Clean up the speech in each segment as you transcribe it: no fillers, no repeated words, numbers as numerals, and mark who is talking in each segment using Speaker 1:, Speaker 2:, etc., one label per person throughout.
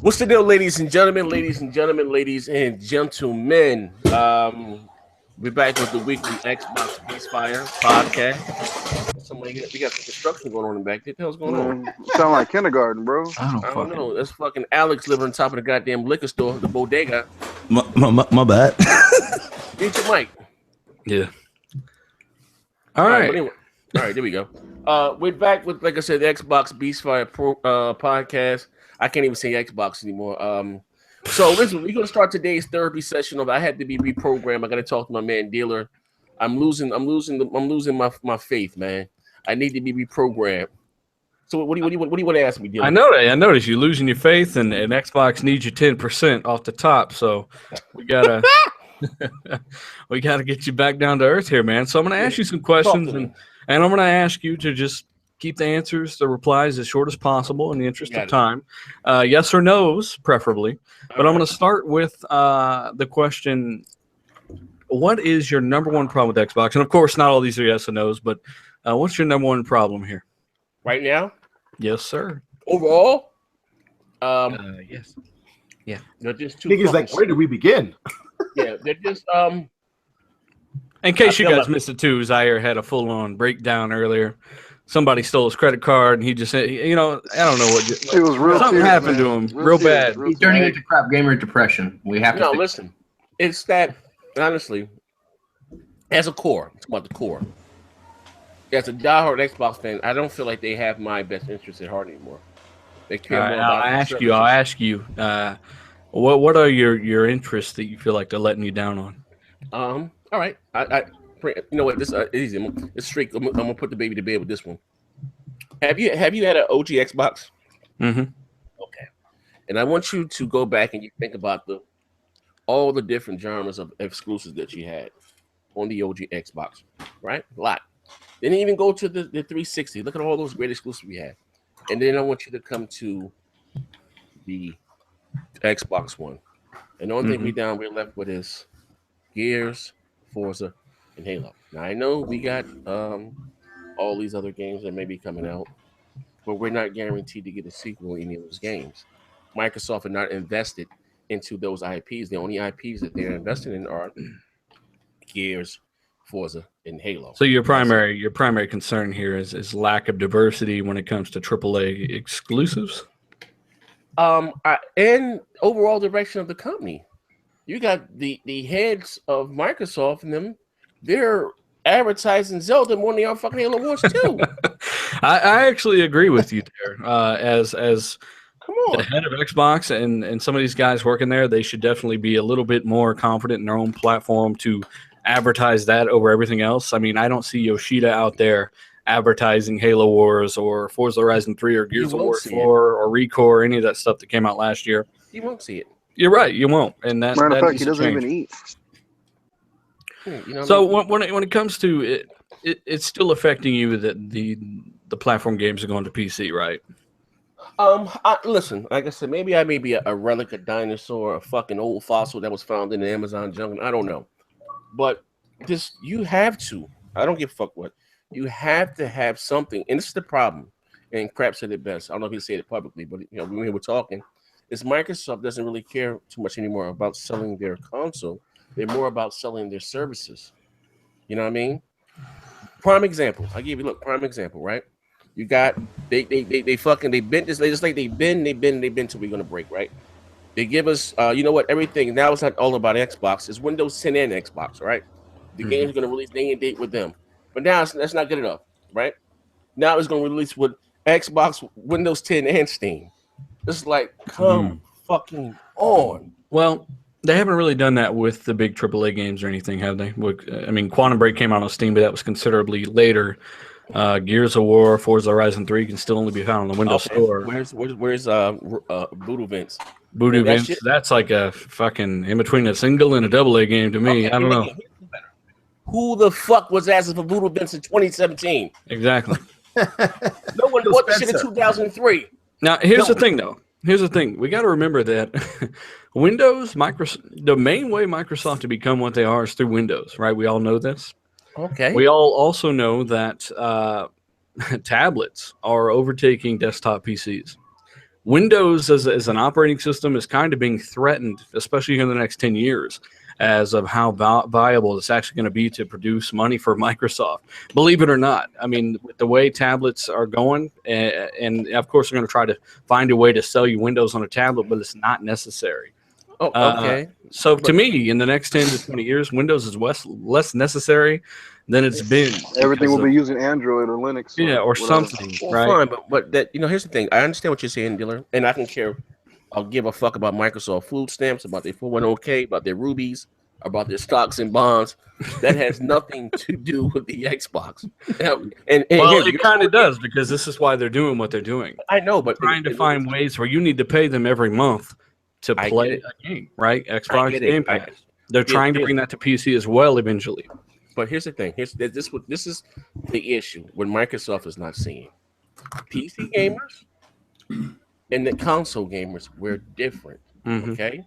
Speaker 1: What's the deal, ladies and gentlemen? Ladies and gentlemen, ladies and gentlemen. We're back with the weekly Xbox Peacefire podcast. We got some construction going on in the back. What the hell's going on?
Speaker 2: Sound like kindergarten, bro.
Speaker 1: I don't know. That's fucking Alex living on top of the goddamn liquor store, the bodega.
Speaker 3: My bad.
Speaker 1: Get your mic.
Speaker 3: Yeah.
Speaker 1: All right. Anyway, all right, there we go. We're back with, like I said, the Xbox Beastfire podcast. I can't even say Xbox anymore. So listen, we're gonna start today's therapy session of I had to be reprogrammed. I gotta talk to my man dealer. I'm losing my faith, man. I need to be reprogrammed. So what do you want to ask me, dealer?
Speaker 3: I noticed you losing your faith, and Xbox needs you 10% off the top. So we gotta get you back down to earth here, man. So I'm gonna ask you some questions, and I'm gonna ask you to just keep the answers, the replies as short as possible in the interest of time. Yes or no's, preferably. But I'm going to start with the question, what is your number one problem with Xbox? And, of course, not all these are yes or no's, but what's your number one problem here?
Speaker 1: Right now?
Speaker 3: Yes, sir.
Speaker 1: Overall?
Speaker 3: Yes. Yeah.
Speaker 1: They're just two.
Speaker 4: Niggas like, where do we begin?
Speaker 1: Yeah, they're just
Speaker 3: In case you guys missed it, too, Zaire had a full-on breakdown earlier. Somebody stole his credit card, and he just said, I don't know what.
Speaker 2: It was real.
Speaker 3: Something happened to him, real bad.
Speaker 5: He's turning into crap gamer depression. We have to.
Speaker 1: No, listen. It's that honestly, as a core, it's about the core. As a diehard Xbox fan, I don't feel like they have my best interest at heart anymore. They care more about.
Speaker 3: I'll ask you. What are your interests that you feel like they're letting you down on?
Speaker 1: All right. You know what? This is easy. It's straight. I'm gonna put the baby to bed with this one. Have you had an OG Xbox?
Speaker 3: Mm-hmm.
Speaker 1: Okay. And I want you to go back and you think about all the different genres of exclusives that you had on the OG Xbox, right? A lot. Then even go to the 360. Look at all those great exclusives we had. And then I want you to come to the Xbox One. And the only thing we're left with is Gears, Forza, and Halo. Now I know we got all these other games that may be coming out, but we're not guaranteed to get a sequel in any of those games. Microsoft are not invested into those IPs. The only IPs that they're invested in are Gears, Forza, and Halo. So your
Speaker 3: primary concern here is lack of diversity when it comes to AAA exclusives.
Speaker 1: And overall direction of the company. You got the heads of Microsoft and them. They're advertising Zelda more than they are fucking Halo Wars too.
Speaker 3: I actually agree with you there. As
Speaker 1: come on,
Speaker 3: the head of Xbox and some of these guys working there, they should definitely be a little bit more confident in their own platform to advertise that over everything else. I mean, I don't see Yoshida out there advertising Halo Wars or Forza Horizon 3 or Gears of War 4 or ReCore or any of that stuff that came out last year.
Speaker 1: You won't see it.
Speaker 3: You're right, you won't. And that,
Speaker 2: matter of fact, he
Speaker 3: doesn't
Speaker 2: even eat.
Speaker 3: When it comes to it's still affecting you that the platform games are going to PC, right?
Speaker 1: Listen, like I said, maybe I may be a relic, a dinosaur, a fucking old fossil that was found in the Amazon jungle. I don't know, but you have to. I don't give a fuck what. You have to have something, and this is the problem. And Crap said it best. I don't know if he said it publicly, but when we were talking, is Microsoft doesn't really care too much anymore about selling their console. They're more about selling their services. You know what I mean? Prime example. I give you prime example, right? You got they bent this just like they've been till we're gonna break, right? They give us everything now it's not all about Xbox, it's Windows 10 and Xbox, right? The game's gonna release day and date with them. But now that's not good enough, right? Now it's gonna release with Xbox, Windows 10, and Steam. It's like, come fucking on.
Speaker 3: Well, they haven't really done that with the big AAA games or anything, have they? I mean, Quantum Break came out on Steam, but that was considerably later. Gears of War, Forza Horizon 3 can still only be found on the Windows Store.
Speaker 1: Where's Voodoo Vince?
Speaker 3: Voodoo Vince, that's like a fucking in between a single and a AA game to me. I don't know.
Speaker 1: Who the fuck was asking for Voodoo Vince in 2017?
Speaker 3: Exactly.
Speaker 1: No one bought the shit in 2003.
Speaker 3: Now, here's the thing, though. Here's the thing. We got to remember that Windows, the main way Microsoft to become what they are is through Windows, right? We all know this.
Speaker 1: Okay.
Speaker 3: We all also know that tablets are overtaking desktop PCs. Windows as an operating system is kind of being threatened, especially in the next 10 years, as of how viable it's actually going to be to produce money for Microsoft. Believe it or not. I mean, with the way tablets are going, and of course, they're going to try to find a way to sell you Windows on a tablet, but it's not necessary.
Speaker 1: Oh, okay.
Speaker 3: So to me, in the next 10 to 20 years, Windows is less necessary than it's been.
Speaker 2: Everything will be using Android or Linux.
Speaker 3: Or something,
Speaker 1: well,
Speaker 3: right?
Speaker 1: Fine, but that, here's the thing. I understand what you're saying, dealer, and I can care. I'll give a fuck about Microsoft food stamps, about their 401k, about their rubies, about their stocks and bonds. That has nothing to do with the Xbox. And
Speaker 3: well, it kind of does, because this is why they're doing what they're doing.
Speaker 1: I know, but
Speaker 3: trying to find ways where you need to pay them every month to play a game, right? Xbox Game Pass. They're trying to bring that to PC as well eventually. But
Speaker 1: here's the thing. This is the issue when Microsoft is not seeing. PC gamers and the console gamers, we're different. Okay?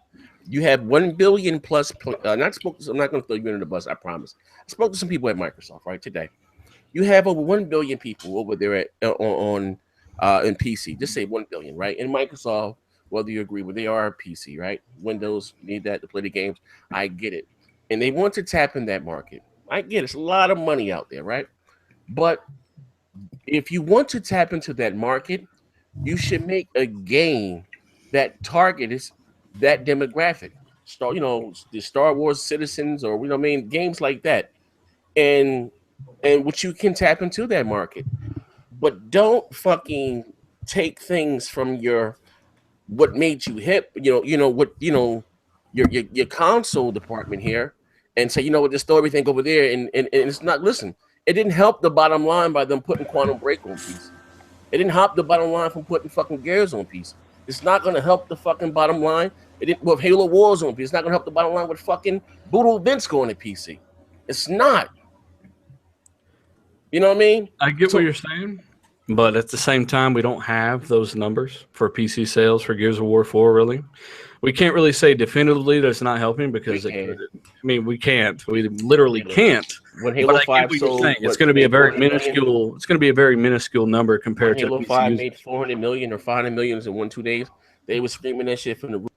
Speaker 1: You have 1 billion plus. I'm not going to throw you under the bus, I promise. I spoke to some people at Microsoft, right, today. You have over 1 billion people over there in PC. Just say 1 billion, right? In Microsoft, whether you agree with, they are PC, right? Windows need that to play the games. I get it. And they want to tap in that market. I get it. It's a lot of money out there, right? But if you want to tap into that market, you should make a game that targets that demographic. The Star Wars Citizens, or games like that. And which you can tap into that market. But don't fucking take things from what made you hip, your console department here, and say, just throw everything over there, and it's not. Listen, it didn't help the bottom line by them putting Quantum Break on PC. It didn't help the bottom line from putting fucking Gears on PC. It's not going to help the fucking bottom line. It didn't with Halo Wars on PC. It's not going to help the bottom line with fucking Boodle Vince going to PC. It's not. You know what I mean?
Speaker 3: I get what you're saying, but at the same time, we don't have those numbers for PC sales for Gears of War 4, really. We can't really say definitively that it's not helping, because we can't. We literally can't.
Speaker 1: When Halo 5 sold,
Speaker 3: it's going to be a very minuscule. It's going to be a very minuscule number compared to
Speaker 1: Halo 5 made 400 million or 500 million in 1-2 days. They were screaming that shit from the roof,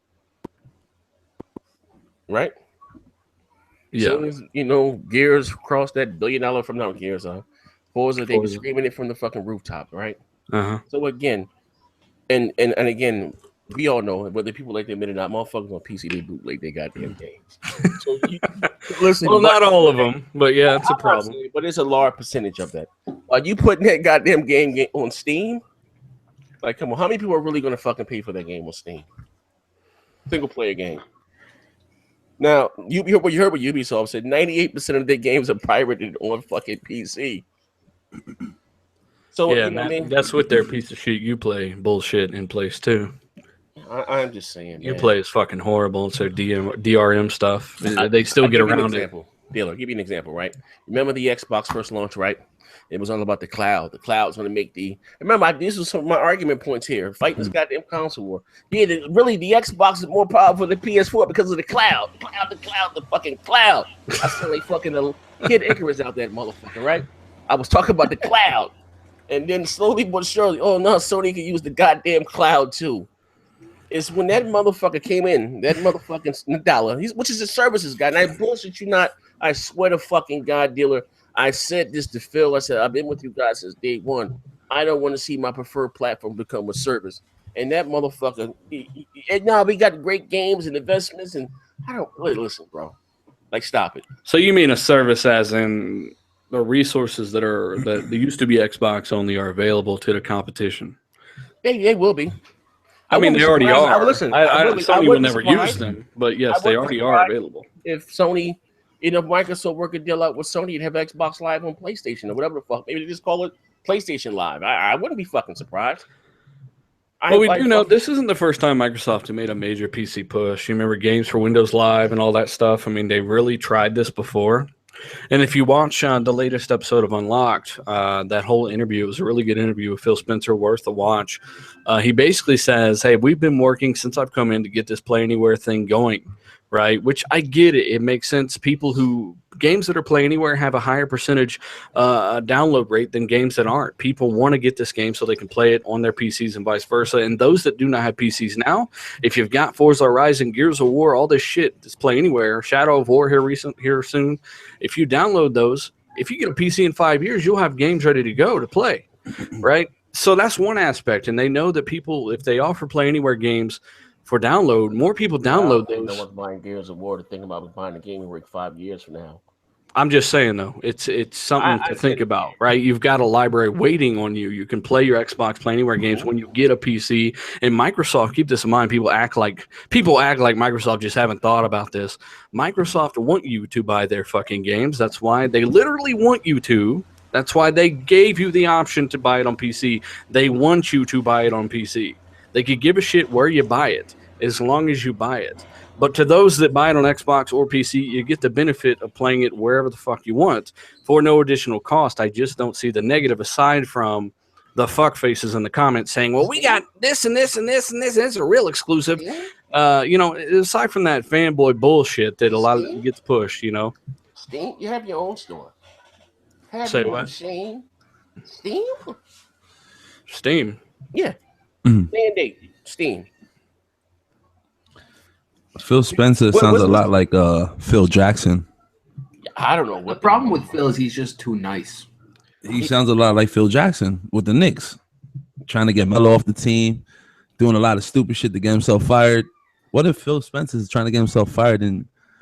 Speaker 1: right?
Speaker 3: Yeah.
Speaker 1: So as, Gears crossed that $1 billion from now. Gears, Forza, they were screaming it from the fucking rooftop, right? So again, and again, we all know, whether people like to admit it or not, motherfuckers on PC, they bootleg they goddamn games. So listen,
Speaker 3: well, not all of them, but yeah, it's a problem.
Speaker 1: But it's a large percentage of that. Are you putting that goddamn game on Steam? Like, come on, how many people are really going to fucking pay for that game on Steam? Single player game. Now, you heard what Ubisoft said. 98% of their games are pirated on fucking PC. So
Speaker 3: yeah, that's with their piece of shit Uplay bullshit in place too.
Speaker 1: I'm just saying,
Speaker 3: Uplay is fucking horrible. It's their DRM stuff. They still get around it.
Speaker 1: Dealer, give you an example, right? Remember the Xbox first launch, right? It was all about the cloud. The cloud's going to make remember, these were some of my argument points here. Fighting this goddamn console war. Yeah, the Xbox is more powerful than PS4 because of the cloud. The fucking cloud. I still ain't fucking Kid Icarus out that motherfucker, right? I was talking about the cloud. And then slowly but surely, oh no, Sony can use the goddamn cloud too. It's when that motherfucker came in, that motherfucking Nadala, which is a services guy. And I bullshit you not. I swear to fucking God, dealer. I said this to Phil. I said, I've been with you guys since day one. I don't want to see my preferred platform become a service. And that motherfucker, we got great games and investments, and I don't really listen, bro. Like, stop it.
Speaker 3: So you mean a service as in the resources that used to be Xbox only are available to the competition?
Speaker 1: They will be.
Speaker 3: I mean, they already are.
Speaker 1: Sony
Speaker 3: will never use them, but yes, they already are available.
Speaker 1: If Sony, if Microsoft work a deal out with Sony, you'd have Xbox Live on PlayStation or whatever the fuck. Maybe they just call it PlayStation Live. I wouldn't be fucking surprised.
Speaker 3: Well, we do know this isn't the first time Microsoft had made a major PC push. You remember games for Windows Live and all that stuff? I mean, they really tried this before. And if you watch the latest episode of Unlocked, that whole interview, it was a really good interview with Phil Spencer, worth a watch. He basically says, hey, we've been working since I've come in to get this Play Anywhere thing going. right? Which I get it. It makes sense. Games that are Play Anywhere have a higher percentage download rate than games that aren't. People want to get this game so they can play it on their PCs and vice versa. And those that do not have PCs now, if you've got Forza Horizon, Gears of War, all this shit that's Play Anywhere, Shadow of War here soon, if you download those, if you get a PC in 5 years, you'll have games ready to go to play, right? So that's one aspect. And they know that people, if they offer Play Anywhere games for download, more people download those.
Speaker 1: No one's buying Gears of War to think about buying a gaming rig 5 years from now.
Speaker 3: I'm just saying, though, it's something to think about, right? You've got a library waiting on you. You can play your Xbox Play Anywhere games when you get a PC. And Microsoft, keep this in mind, people act like Microsoft just haven't thought about this. Microsoft want you to buy their fucking games. That's why they literally want you to. That's why they gave you the option to buy it on PC. They want you to buy it on PC. They could give a shit where you buy it as long as you buy it. But to those that buy it on Xbox or PC, you get the benefit of playing it wherever the fuck you want for no additional cost. I just don't see the negative aside from the fuck faces in the comments saying, well, we got this and this and this and this, and it's a real exclusive. Aside from that fanboy bullshit that a lot of it gets pushed,
Speaker 1: Steam, you have your own store.
Speaker 3: Say what?
Speaker 1: Steam?
Speaker 3: Steam.
Speaker 1: Yeah. Mandate. Steam.
Speaker 4: Phil Spencer sounds a lot like Phil Jackson.
Speaker 1: I don't know what
Speaker 5: the problem with Phil is he's just too nice.
Speaker 4: He sounds a lot like Phil Jackson with the Knicks, trying to get Melo off the team, doing a lot of stupid shit to get himself fired. What if Phil Spencer is trying to get himself fired?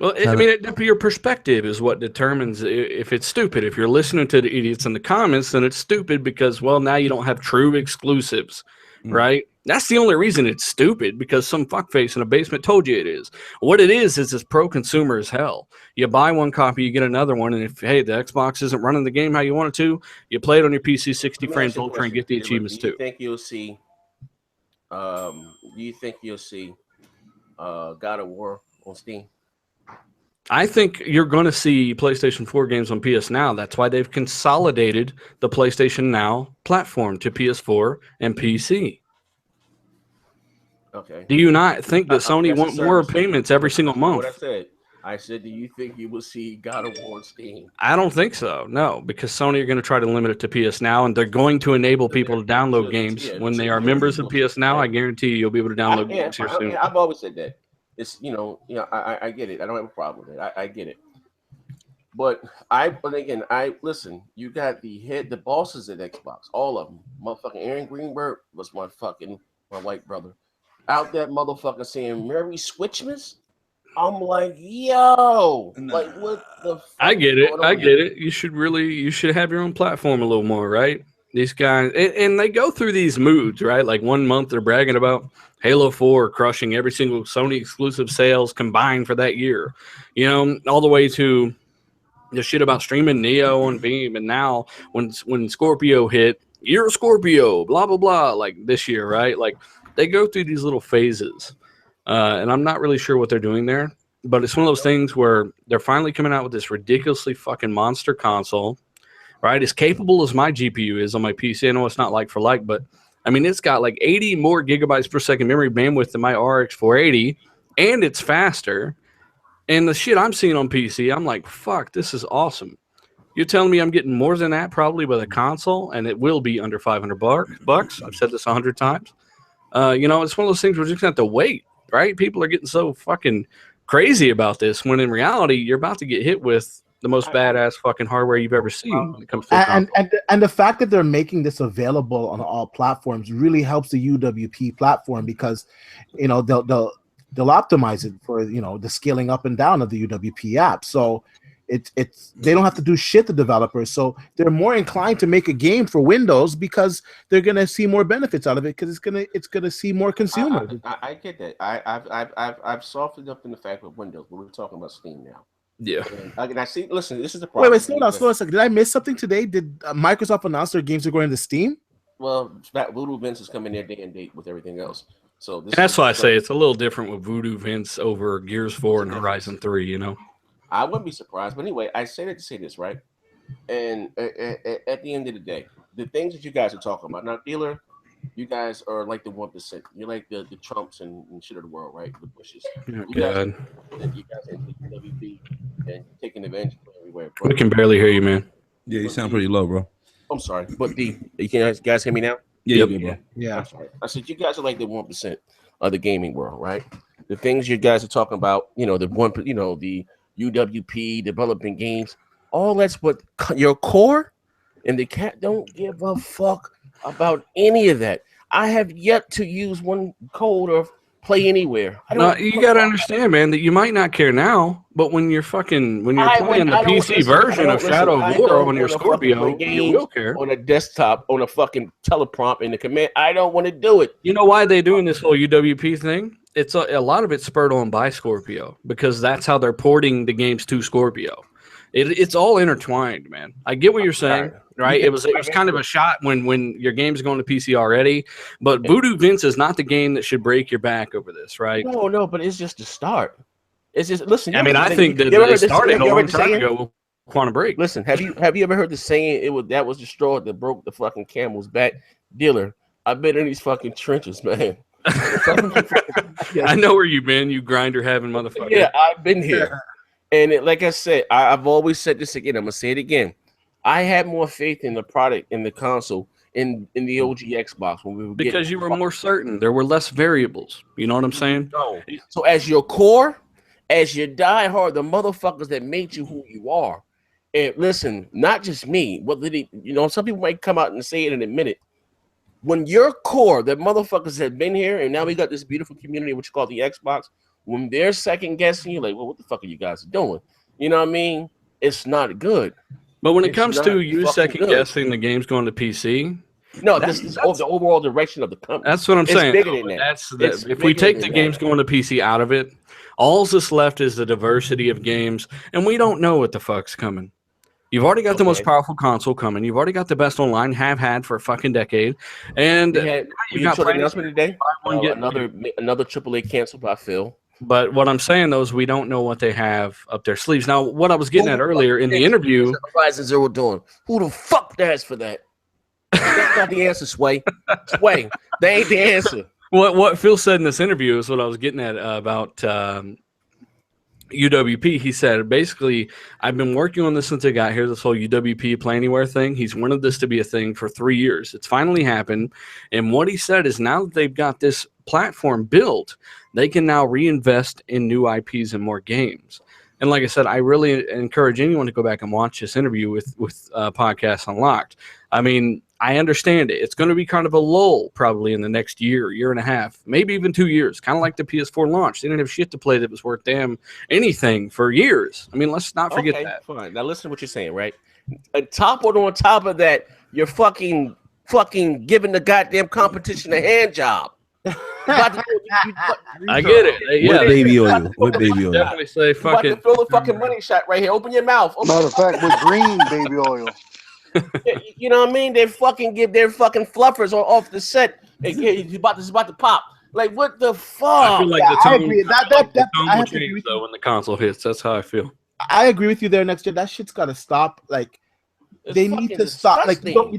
Speaker 3: Your perspective is what determines if it's stupid. If you're listening to the idiots in the comments, then it's stupid because, well, now you don't have true exclusives, right? That's the only reason it's stupid, because some fuckface in a basement told you it is. What it is it's pro-consumer as hell. You buy one copy, you get another one, and if, hey, the Xbox isn't running the game how you want it to, you play it on your PC 60 frames ultra and get the achievements too.
Speaker 1: Do you think you'll see God of War on Steam?
Speaker 3: I think you're going to see PlayStation 4 games on PS Now. That's why they've consolidated the PlayStation Now platform to PS4 and PC.
Speaker 1: Okay.
Speaker 3: Do you not think that Sony want more payments every single month?
Speaker 1: What I said, do you think you will see God of War on Steam?
Speaker 3: I don't think so. No, because Sony are going to try to limit it to PS Now, and they're going to enable people to download games when they are members of PS Now. I guarantee you'll be able to download games here soon.
Speaker 1: I've always said that. It's I get it. I don't have a problem with it. I get it. But again, listen. You got the bosses at Xbox, all of them. Motherfucking Aaron Greenberg was my white brother. Out that motherfucker saying Merry Switchmas. I'm like, yo, like what the fuck?
Speaker 3: I get it. You should have your own platform a little more, right? These guys, and they go through these moods, right? Like 1 month they're bragging about Halo 4 crushing every single Sony exclusive sales combined for that year, all the way to the shit about streaming Neo on Beam. And now when Scorpio hit, you're a Scorpio, blah, blah, blah, like this year, right? Like they go through these little phases. And I'm not really sure what they're doing there, but it's one of those things where they're finally coming out with this ridiculously fucking monster console, right? As capable as my GPU is on my PC. I know it's not like for like, but I mean, it's got like 80 more gigabytes per second memory bandwidth than my RX 480, and it's faster. And the shit I'm seeing on PC, I'm like, fuck, this is awesome. You're telling me I'm getting more than that probably with a console, and it will be under $500 I've said this 100 times. It's one of those things we're just going to have to wait, right? People are getting so fucking crazy about this when in reality, you're about to get hit with the most badass fucking hardware you've ever seen when it comes to
Speaker 6: and the fact that they're making this available on all platforms really helps the UWP platform, because they'll optimize it for the scaling up and down of the UWP app. So it's they don't have to do shit, the developers, so they're more inclined to make a game for Windows because they're gonna see more benefits out of it, because it's gonna see more consumers.
Speaker 1: I get that. I've softened up in the fact of Windows, but we're talking about Steam now.
Speaker 3: Yeah.
Speaker 1: And I see. Listen, this is the problem.
Speaker 6: Wait, slow down a second. Did I miss something today? Did Microsoft announce their games are going to Steam?
Speaker 1: Well, Voodoo Vince is coming there day and date with everything else. So
Speaker 3: that's why I say it's a little different with Voodoo Vince over Gears 4 and Horizon 3.
Speaker 1: I wouldn't be surprised, but anyway, I say that to say this, right? And at the end of the day, the things that you guys are talking about now, dealer, you guys are like the 1%. You're like the Trumps and shit of the world, right? The Bushes.
Speaker 3: Oh,
Speaker 1: You
Speaker 3: God.
Speaker 1: you guys into WB and taking advantage of everywhere.
Speaker 3: We can barely hear you, man.
Speaker 4: Yeah, you sound pretty low, bro.
Speaker 1: I'm sorry, but you can guys hear me now?
Speaker 4: Yeah, you good, bro.
Speaker 6: Yeah.
Speaker 1: I'm sorry. I said you guys are like the 1% of the gaming world, right? The things you guys are talking about, the the UWP developing games, all that's what your core, and the cat don't give a fuck about any of that. I have yet to use one code or play anywhere.
Speaker 3: No, you got to understand, man, that you might not care now, but when you're playing the PC version of Shadow of War on your Scorpio, you will care.
Speaker 1: On a desktop, on a fucking teleprompt in the command, I don't want to do it.
Speaker 3: You know why they're doing this whole UWP thing? It's a lot of it's spurred on by Scorpio because that's how they're porting the games to Scorpio. It's all intertwined, man. I get what you're saying, right? It was kind of a shot when your game's going to PC already, but Voodoo Vince is not the game that should break your back over this, right?
Speaker 1: No, but it's just the start. It's just listen.
Speaker 3: I mean, I think that it started a long time ago with Quantum Break.
Speaker 1: Listen, have you ever heard the saying that was the straw that broke the fucking camel's back? Dealer, I've been in these fucking trenches, man.
Speaker 3: I know where you've been, you grinder having motherfucker.
Speaker 1: Yeah, I've been here. And like I said, I've always said this again. I'm gonna say it again. I had more faith in the product, in the console, in the OG Xbox when we were
Speaker 3: because you were more certain. There were less variables. You know what I'm saying?
Speaker 1: No. So as your core, as your diehard, the motherfuckers that made you who you are. And listen, not just me. Some people might come out and say it and admit it. When your core, the motherfuckers have been here, and now we got this beautiful community, which is called the Xbox. When they're second guessing you, like, well, what the fuck are you guys doing? You know what I mean? It's not good.
Speaker 3: But when it comes to you second guessing the game's going to PC,
Speaker 1: no, that's the overall direction of the company.
Speaker 3: That's what I'm saying.
Speaker 1: Bigger than that.
Speaker 3: If we take the games going to PC out of it, all that's left is the diversity of games, and we don't know what the fuck's coming. You've already got the most powerful console coming. You've already got the best online, have had for a fucking decade. And
Speaker 1: you got an announcement today. Another AAA canceled by Phil.
Speaker 3: But what I'm saying, though, is we don't know what they have up their sleeves. Now, what I was getting at earlier in the interview.
Speaker 1: Horizon Zero Dawn. Who the fuck asked for that? That's not the answer, Sway. Sway, they ain't the answer.
Speaker 3: What Phil said in this interview is what I was getting at about UWP. He said, basically, I've been working on this since I got here, this whole UWP Play Anywhere thing. He's wanted this to be a thing for 3 years. It's finally happened. And what he said is now that they've got this platform built, they can now reinvest in new IPs and more games. And like I said, I really encourage anyone to go back and watch this interview with Podcast Unlocked. I mean, I understand it. It's going to be kind of a lull probably in the next year and a half, maybe even 2 years, kind of like the PS4 launch. They didn't have shit to play that was worth damn anything for years. I mean, let's not forget that.
Speaker 1: Fine. Now listen to what you're saying, right? On top of that, you're fucking giving the goddamn competition a hand job.
Speaker 3: I get it. Yeah,
Speaker 4: with baby oil. With baby oil.
Speaker 3: Definitely say fuck it.
Speaker 1: Throw the fucking money shot right here. Open your mouth.
Speaker 2: Matter of fact, with green baby oil.
Speaker 1: You know what I mean? They fucking give their fucking fluffers off the set. It's about to pop. Like what the fuck?
Speaker 3: I feel like the tone will
Speaker 6: change
Speaker 3: change though when the console hits. That's how I feel.
Speaker 6: I agree with you there, Next Gen. That shit's gotta stop. Like they need to stop. Like you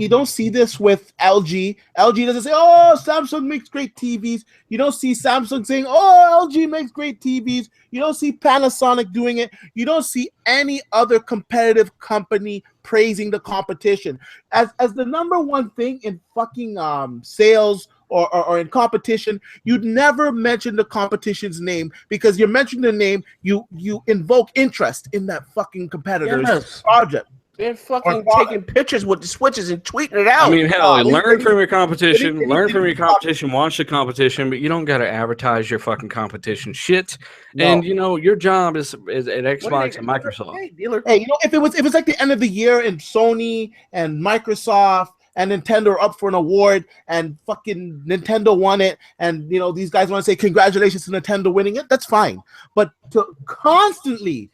Speaker 6: don't see this with LG. LG doesn't say, "Oh, Samsung makes great TVs." You don't see Samsung saying, "Oh, LG makes great TVs." You don't see Panasonic doing it. You don't see any other competitive company praising the competition as the number one thing in fucking sales or in competition. You'd never mention the competition's name because you mention the name, you invoke interest in that fucking competitor's project.
Speaker 1: They're fucking taking pictures with the switches and tweeting it out.
Speaker 3: I mean, hell, learn from your competition. Learn from your competition. Watch the competition, but you don't got to advertise your fucking competition shit. No. And you know your job is at Xbox and Microsoft.
Speaker 6: Hey, if it's like the end of the year and Sony and Microsoft and Nintendo are up for an award and fucking Nintendo won it, and these guys want to say congratulations to Nintendo winning it, that's fine. But to constantly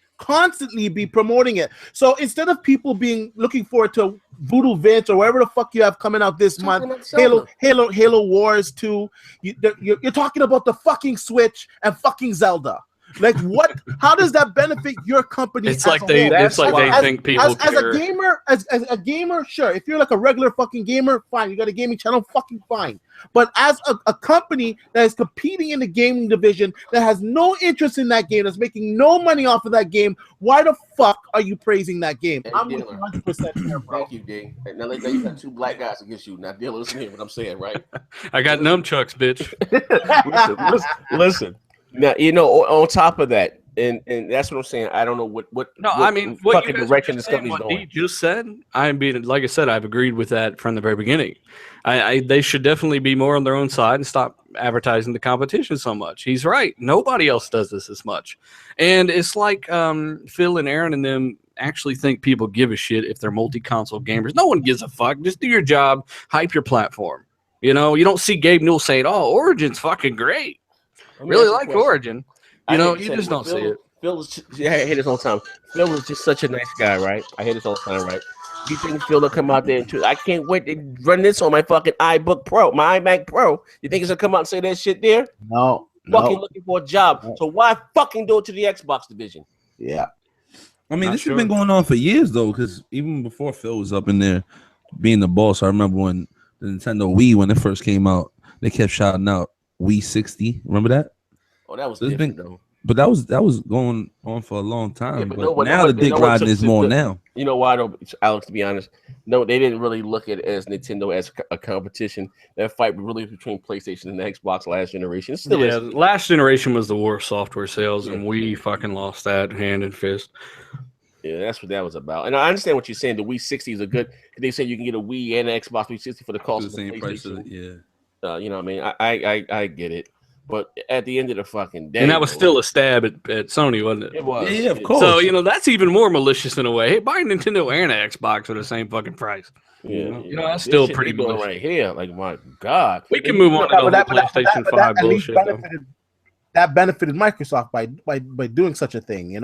Speaker 6: be promoting it. So instead of people looking forward to Voodoo Vince or whatever the fuck you have coming out this month, Halo Wars 2, you're talking about the fucking Switch and fucking Zelda. Like what? How does that benefit your company?
Speaker 3: It's like they think people care.
Speaker 6: As a gamer, sure. If you're like a regular fucking gamer, fine. You got a gaming channel, fucking fine. But as a company that is competing in the gaming division, that has no interest in that game, that's making no money off of that game, why the fuck are you praising that game?
Speaker 1: Hey,
Speaker 6: I'm 100% there, bro.
Speaker 1: Thank you, D. Now you got two black guys against you. Now, deal, listen to what I'm saying, right?
Speaker 3: I got nunchucks, bitch.
Speaker 1: listen. Now, on top of that, and that's what I'm saying. I don't know what fucking direction this company's going.
Speaker 3: What just said, like I said, I've agreed with that from the very beginning. They should definitely be more on their own side and stop advertising the competition so much. He's right. Nobody else does this as much. And it's like Phil and Aaron and them actually think people give a shit if they're multi-console gamers. No one gives a fuck. Just do your job. Hype your platform. You don't see Gabe Newell saying, "Oh, Origin's fucking great." Really like Origin. You just don't see it.
Speaker 1: Phil is, I hear this all the time. Phil is just such a nice guy, right? I hear this all the time, right? You think Phil will come out there and I can't wait to run this on my fucking iBook Pro, my iMac Pro. You think he's gonna come out and say that shit there?
Speaker 6: No.
Speaker 1: Fucking looking for a job.
Speaker 6: No.
Speaker 1: So why fucking do it to the Xbox division?
Speaker 6: Yeah.
Speaker 4: I mean, this has been going on for years though, because even before Phil was up in there being the boss, I remember when the Nintendo Wii, when it first came out, they kept shouting out Wii 60. Remember that?
Speaker 1: Oh, that was different though.
Speaker 4: But that was going on for a long time.
Speaker 1: Yeah,
Speaker 4: but now the dick riding is more now.
Speaker 1: You know why though, Alex, to be honest? No, they didn't really look at it as Nintendo as a competition. That fight really between PlayStation and the Xbox last generation. It still is.
Speaker 3: Last generation was the worst software sales, and we fucking lost that hand and fist.
Speaker 1: Yeah, that's what that was about. And I understand what you're saying. The Wii 60 is a good. They say you can get a Wii and an Xbox 360 for the cost of the same price. Yeah. You know what I mean? I get it. But at the end of the fucking day,
Speaker 3: and that was still a stab at Sony, wasn't it?
Speaker 1: It was.
Speaker 4: Yeah, of course.
Speaker 3: So that's even more malicious in a way. Hey, buy a Nintendo and an Xbox for the same fucking price.
Speaker 1: Yeah,
Speaker 3: that's still pretty malicious
Speaker 1: right here. Like my God,
Speaker 3: we can move on to the PlayStation 5 bullshit.
Speaker 6: That benefited Microsoft by doing such a thing,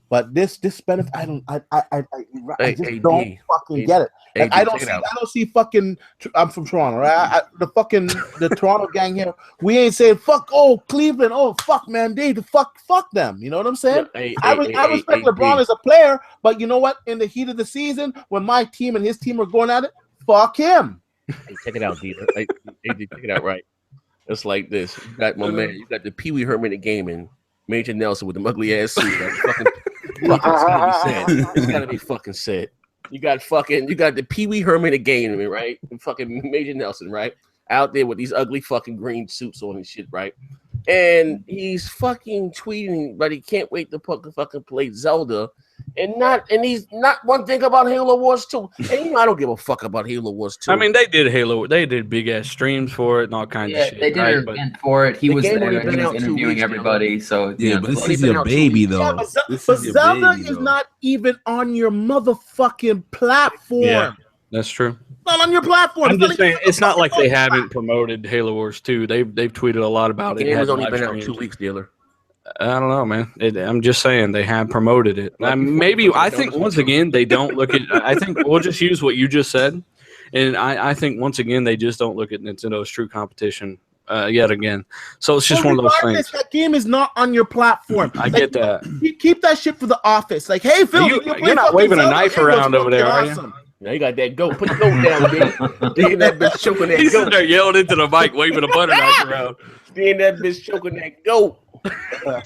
Speaker 6: But this benefit, I just don't fucking get it. Like, I don't see fucking. I'm from Toronto, right? The Toronto gang here. We ain't saying fuck. Oh, Cleveland. Oh, fuck, man. Fuck them. You know what I'm saying? I respect LeBron as a player, but you know what? In the heat of the season, when my team and his team are going at it, fuck him.
Speaker 1: Hey, check it out, Dieter. Hey, check it out, right? It's like this. You got my man. You got the Pee Wee Herman of gaming, Major Nelson with the ugly ass suit. Fucking it's gotta be fucking said. You got the Pee Wee Herman of gaming, right? And fucking Major Nelson, right? Out there with these ugly fucking green suits on and shit, right? And he's fucking tweeting, but he can't wait to fucking play Zelda. And he's not one thing about Halo Wars 2. And I don't give a fuck about Halo Wars 2.
Speaker 3: I mean, they did big ass streams for it and all kinds of shit.
Speaker 5: They did an event for it. He was there, he was interviewing everybody. So
Speaker 4: but this is your baby though.
Speaker 6: Yeah, but Zelda is not even on your motherfucking platform.
Speaker 3: Yeah, that's true.
Speaker 6: Not on your platform.
Speaker 3: I'm just saying, it's not like they haven't promoted Halo Wars 2. They've tweeted a lot about it.
Speaker 1: The game has only been out 2 weeks, dealer.
Speaker 3: I don't know, man. I'm just saying they have promoted it. I think once again they don't look at. I think we'll just use what you just said, and I think once again they just don't look at Nintendo's true competition yet again. So it's just one of those things.
Speaker 6: That game is not on your platform.
Speaker 3: I get that.
Speaker 6: Keep that shit for the office. Like, hey, Phil,
Speaker 3: you're not waving a knife around over there, are you?
Speaker 1: Now you got that goat. Put the goat down, dude. That bitch choking that
Speaker 3: He's
Speaker 1: goat.
Speaker 3: He's there yelling into the mic, waving a butter knife around.
Speaker 1: Seeing that bitch choking that goat.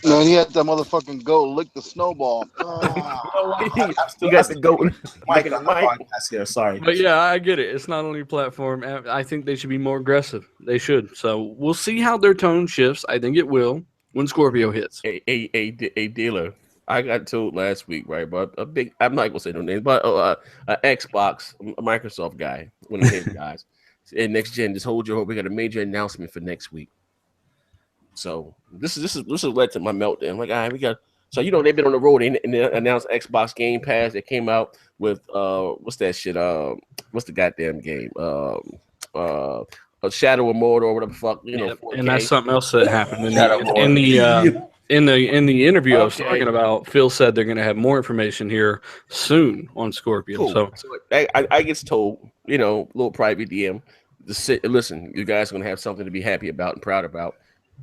Speaker 2: No, he had that motherfucking goat lick the snowball.
Speaker 1: You got the goat.
Speaker 6: Mike, here. Sorry.
Speaker 3: But yeah, I get it. It's not on your platform. I think they should be more aggressive. They should. So we'll see how their tone shifts. I think it will when Scorpio hits.
Speaker 1: A dealer. I got told last week, right? But I'm not gonna say no names, but an Xbox, a Microsoft guy, one of his guys, and next gen. Just hold your hope. We got a major announcement for next week. So this led to my meltdown. Like, all right, we got. So they've been on the road and they announced Xbox Game Pass. That came out with what's that shit? What's the goddamn game? Shadow of Mordor or whatever the fuck.
Speaker 3: And that's something else that happened in the interview I was talking about. Phil said they're going to have more information here soon on Scorpio. Cool. So
Speaker 1: I gets told, little private DM, listen, you guys are going to have something to be happy about and proud about.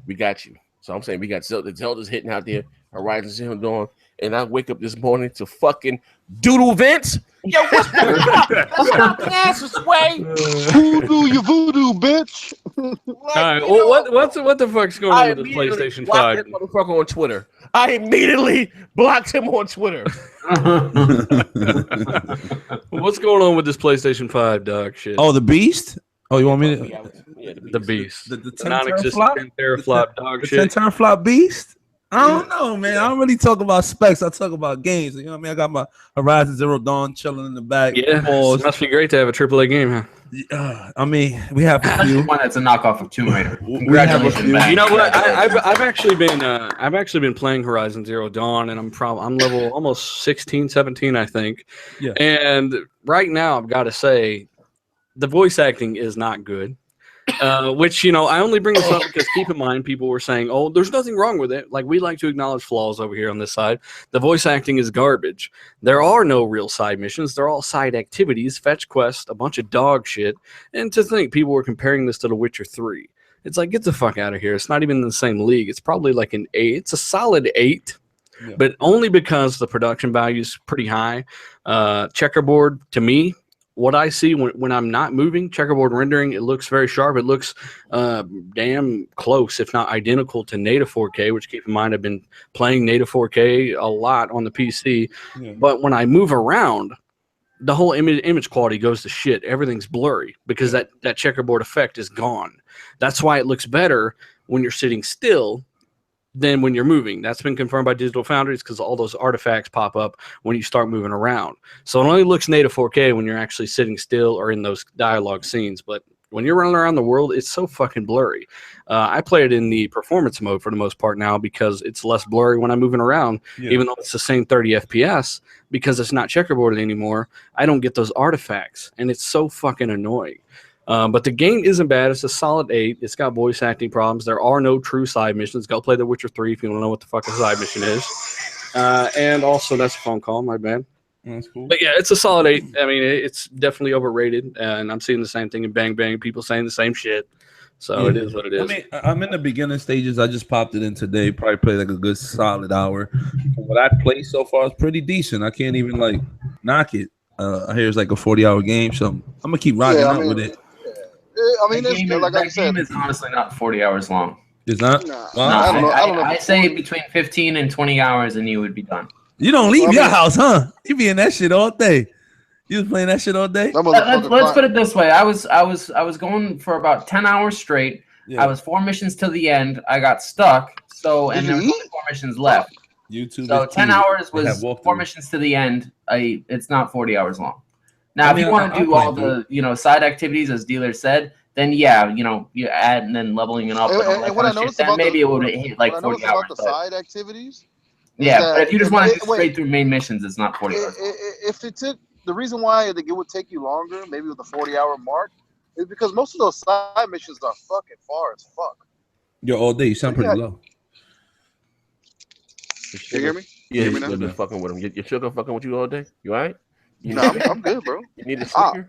Speaker 1: We got you. So I'm saying we got Zelda's hitting out there, Horizon Zero Dawn, and I wake up this morning to fucking doodle vents. Yo, what's the asses way?
Speaker 2: Voodoo, you voodoo, bitch.
Speaker 3: All right, well, what the fuck's going on with the PlayStation 5?
Speaker 1: That motherfucker on Twitter. I immediately blocked him on Twitter.
Speaker 3: What's going on with this PlayStation 5, dog? Shit.
Speaker 4: Oh, the Beast. Oh, you want me to?
Speaker 1: Yeah,
Speaker 3: the Beast.
Speaker 4: The 10
Speaker 3: non-existent
Speaker 4: teraflop?
Speaker 3: 10 teraflop dog
Speaker 4: The
Speaker 3: shit.
Speaker 4: 10 teraflop Beast. I don't know, man. I don't really talk about specs. I talk about games. You know what I mean? I got my Horizon Zero Dawn chilling in the back.
Speaker 3: Yeah, it must be great to have a AAA game, huh?
Speaker 4: I mean, we have a few.
Speaker 5: One that's a knockoff of Tomb Raider.
Speaker 4: We have a few.
Speaker 3: You know what? I've actually been playing Horizon Zero Dawn, and I'm level almost 16, 17, I think.
Speaker 4: Yeah.
Speaker 3: And right now, I've got to say, the voice acting is not good. Which, I only bring this up because keep in mind, people were saying, oh, there's nothing wrong with it. Like, we like to acknowledge flaws over here on this side. The voice acting is garbage. There are no real side missions. They're all side activities, fetch quests, a bunch of dog shit. And to think people were comparing this to The Witcher 3. It's like, get the fuck out of here. It's not even in the same league. It's probably like an 8. It's a solid 8. Yeah. But only because the production value is pretty high. Checkerboard, to me, what I see when I'm not moving, checkerboard rendering, it looks very sharp. It looks damn close, if not identical, to native 4K, which keep in mind I've been playing native 4K a lot on the PC. Yeah. But when I move around, the whole image quality goes to shit. Everything's blurry because that checkerboard effect is gone. That's why it looks better when you're sitting still than when you're moving. That's been confirmed by Digital Foundries because all those artifacts pop up when you start moving around. So it only looks native 4K when you're actually sitting still or in those dialogue scenes. But when you're running around the world, it's so fucking blurry. I play it in the performance mode for the most part now because it's less blurry when I'm moving around, even though it's the same 30 FPS. Because it's not checkerboarded anymore, I don't get those artifacts. And it's so fucking annoying. But the game isn't bad. It's a solid 8. It's got voice acting problems. There are no true side missions. Go play The Witcher 3 if you want to know what the fuck a side mission is. And also, that's a phone call. My bad. That's cool. But yeah, it's a solid 8. I mean, it's definitely overrated. And I'm seeing the same thing in Bang Bang. People saying the same shit. So it is what it is.
Speaker 4: I mean, I'm in the beginning stages. I just popped it in today. Probably played like a good solid hour. What I played so far is pretty decent. I can't even like knock it. I hear it's like a 40-hour game. So I'm going to keep rocking out with it.
Speaker 2: I mean, it's like I said,
Speaker 5: game is honestly not 40 hours long.
Speaker 4: It's not?
Speaker 2: Nah,
Speaker 5: I don't know.
Speaker 2: I
Speaker 5: I say between 15 and 20 hours and you would be done.
Speaker 4: You don't leave your house, huh? You be in that shit all day. You was playing that shit all day?
Speaker 5: Let's put it this way. I was going for about 10 hours straight. Yeah. I was 4 missions till the end. I got stuck. And there was only 4 missions left.
Speaker 4: YouTube.
Speaker 5: So 10 hours was 4 missions to the end. It's not 40 hours long. Now, if you want to do all the side activities, as Dealer said, then you add and then leveling it up.
Speaker 2: And what I noticed about
Speaker 5: maybe it would hit like 40 hours.
Speaker 2: The side activities.
Speaker 5: Yeah, but if you just want to do straight through main missions, it's not 40 hours.
Speaker 2: If it took the reason why I think it would take you longer, maybe with the 40-hour mark, is because most of those side missions are fucking far as fuck.
Speaker 4: Yo, all day. You sound pretty low.
Speaker 2: You hear me?
Speaker 1: Yeah, you're been fucking with him. Your sugar fucking with you all day? You all right?
Speaker 2: Nah, I'm good, bro.
Speaker 1: You need a sticker?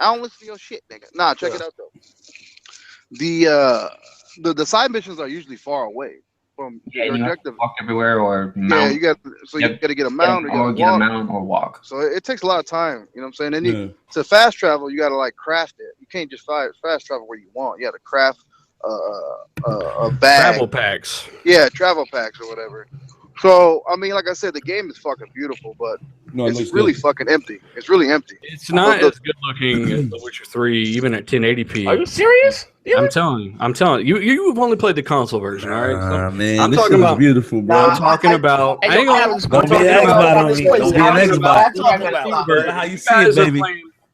Speaker 2: I don't listen to your shit, nigga. Nah, check it out though. The side missions are usually far away from your objective.
Speaker 5: Walk everywhere or mount.
Speaker 2: Yeah, you got to get a mount
Speaker 5: or get a mount or walk.
Speaker 2: So it takes a lot of time. You know what I'm saying? And to fast travel, you got to like craft it. You can't just fast travel where you want. You got to craft a bag.
Speaker 3: Travel packs.
Speaker 2: Yeah, travel packs or whatever. So, I mean, like I said, the game is fucking beautiful, but it's really fucking empty. It's really empty.
Speaker 3: It's not as good looking as The Witcher 3, even at 1080p.
Speaker 1: Are you serious? Yeah.
Speaker 3: I'm telling you. You've only played the console version, all right? So
Speaker 4: man, I'm talking about
Speaker 3: beautiful, bro. I'm talking about.
Speaker 4: Don't be an Xbox. How you see it, baby?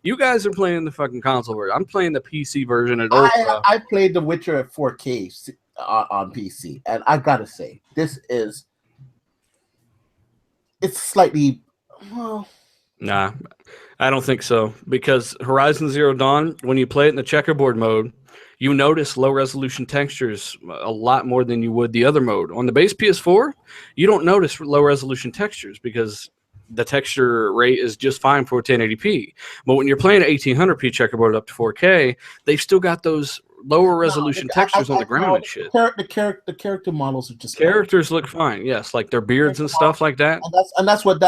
Speaker 3: You guys are playing the fucking console version. I'm playing the PC version at
Speaker 6: Ultra. I played The Witcher at 4K on PC, and I gotta say, it's slightly, well.
Speaker 3: Nah, I don't think so. Because Horizon Zero Dawn, when you play it in the checkerboard mode, you notice low resolution textures a lot more than you would the other mode. On the base PS4, you don't notice low resolution textures because the texture rate is just fine for 1080p. But when you're playing at 1800p checkerboard up to 4K, they've still got those lower resolution textures on the ground and shit.
Speaker 6: The character models are just
Speaker 3: characters look fine. Yes, like their beards and stuff like that.
Speaker 6: And that's what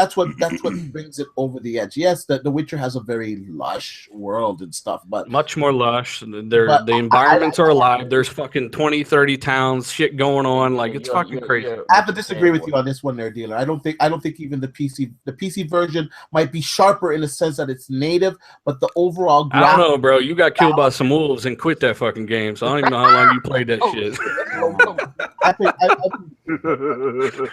Speaker 6: brings it over the edge. Yes, the Witcher has a very lush world and stuff, but
Speaker 3: much more lush. The environments are alive. There's fucking 20, 30 towns, shit going on. Like it's fucking crazy.
Speaker 6: I have to disagree with you on this one, there, dealer. I don't think even the PC version might be sharper in the sense that it's native, but the overall.
Speaker 3: I don't know, bro. You got killed by some wolves and quit that fucking game, so I don't even know how long you played that shit.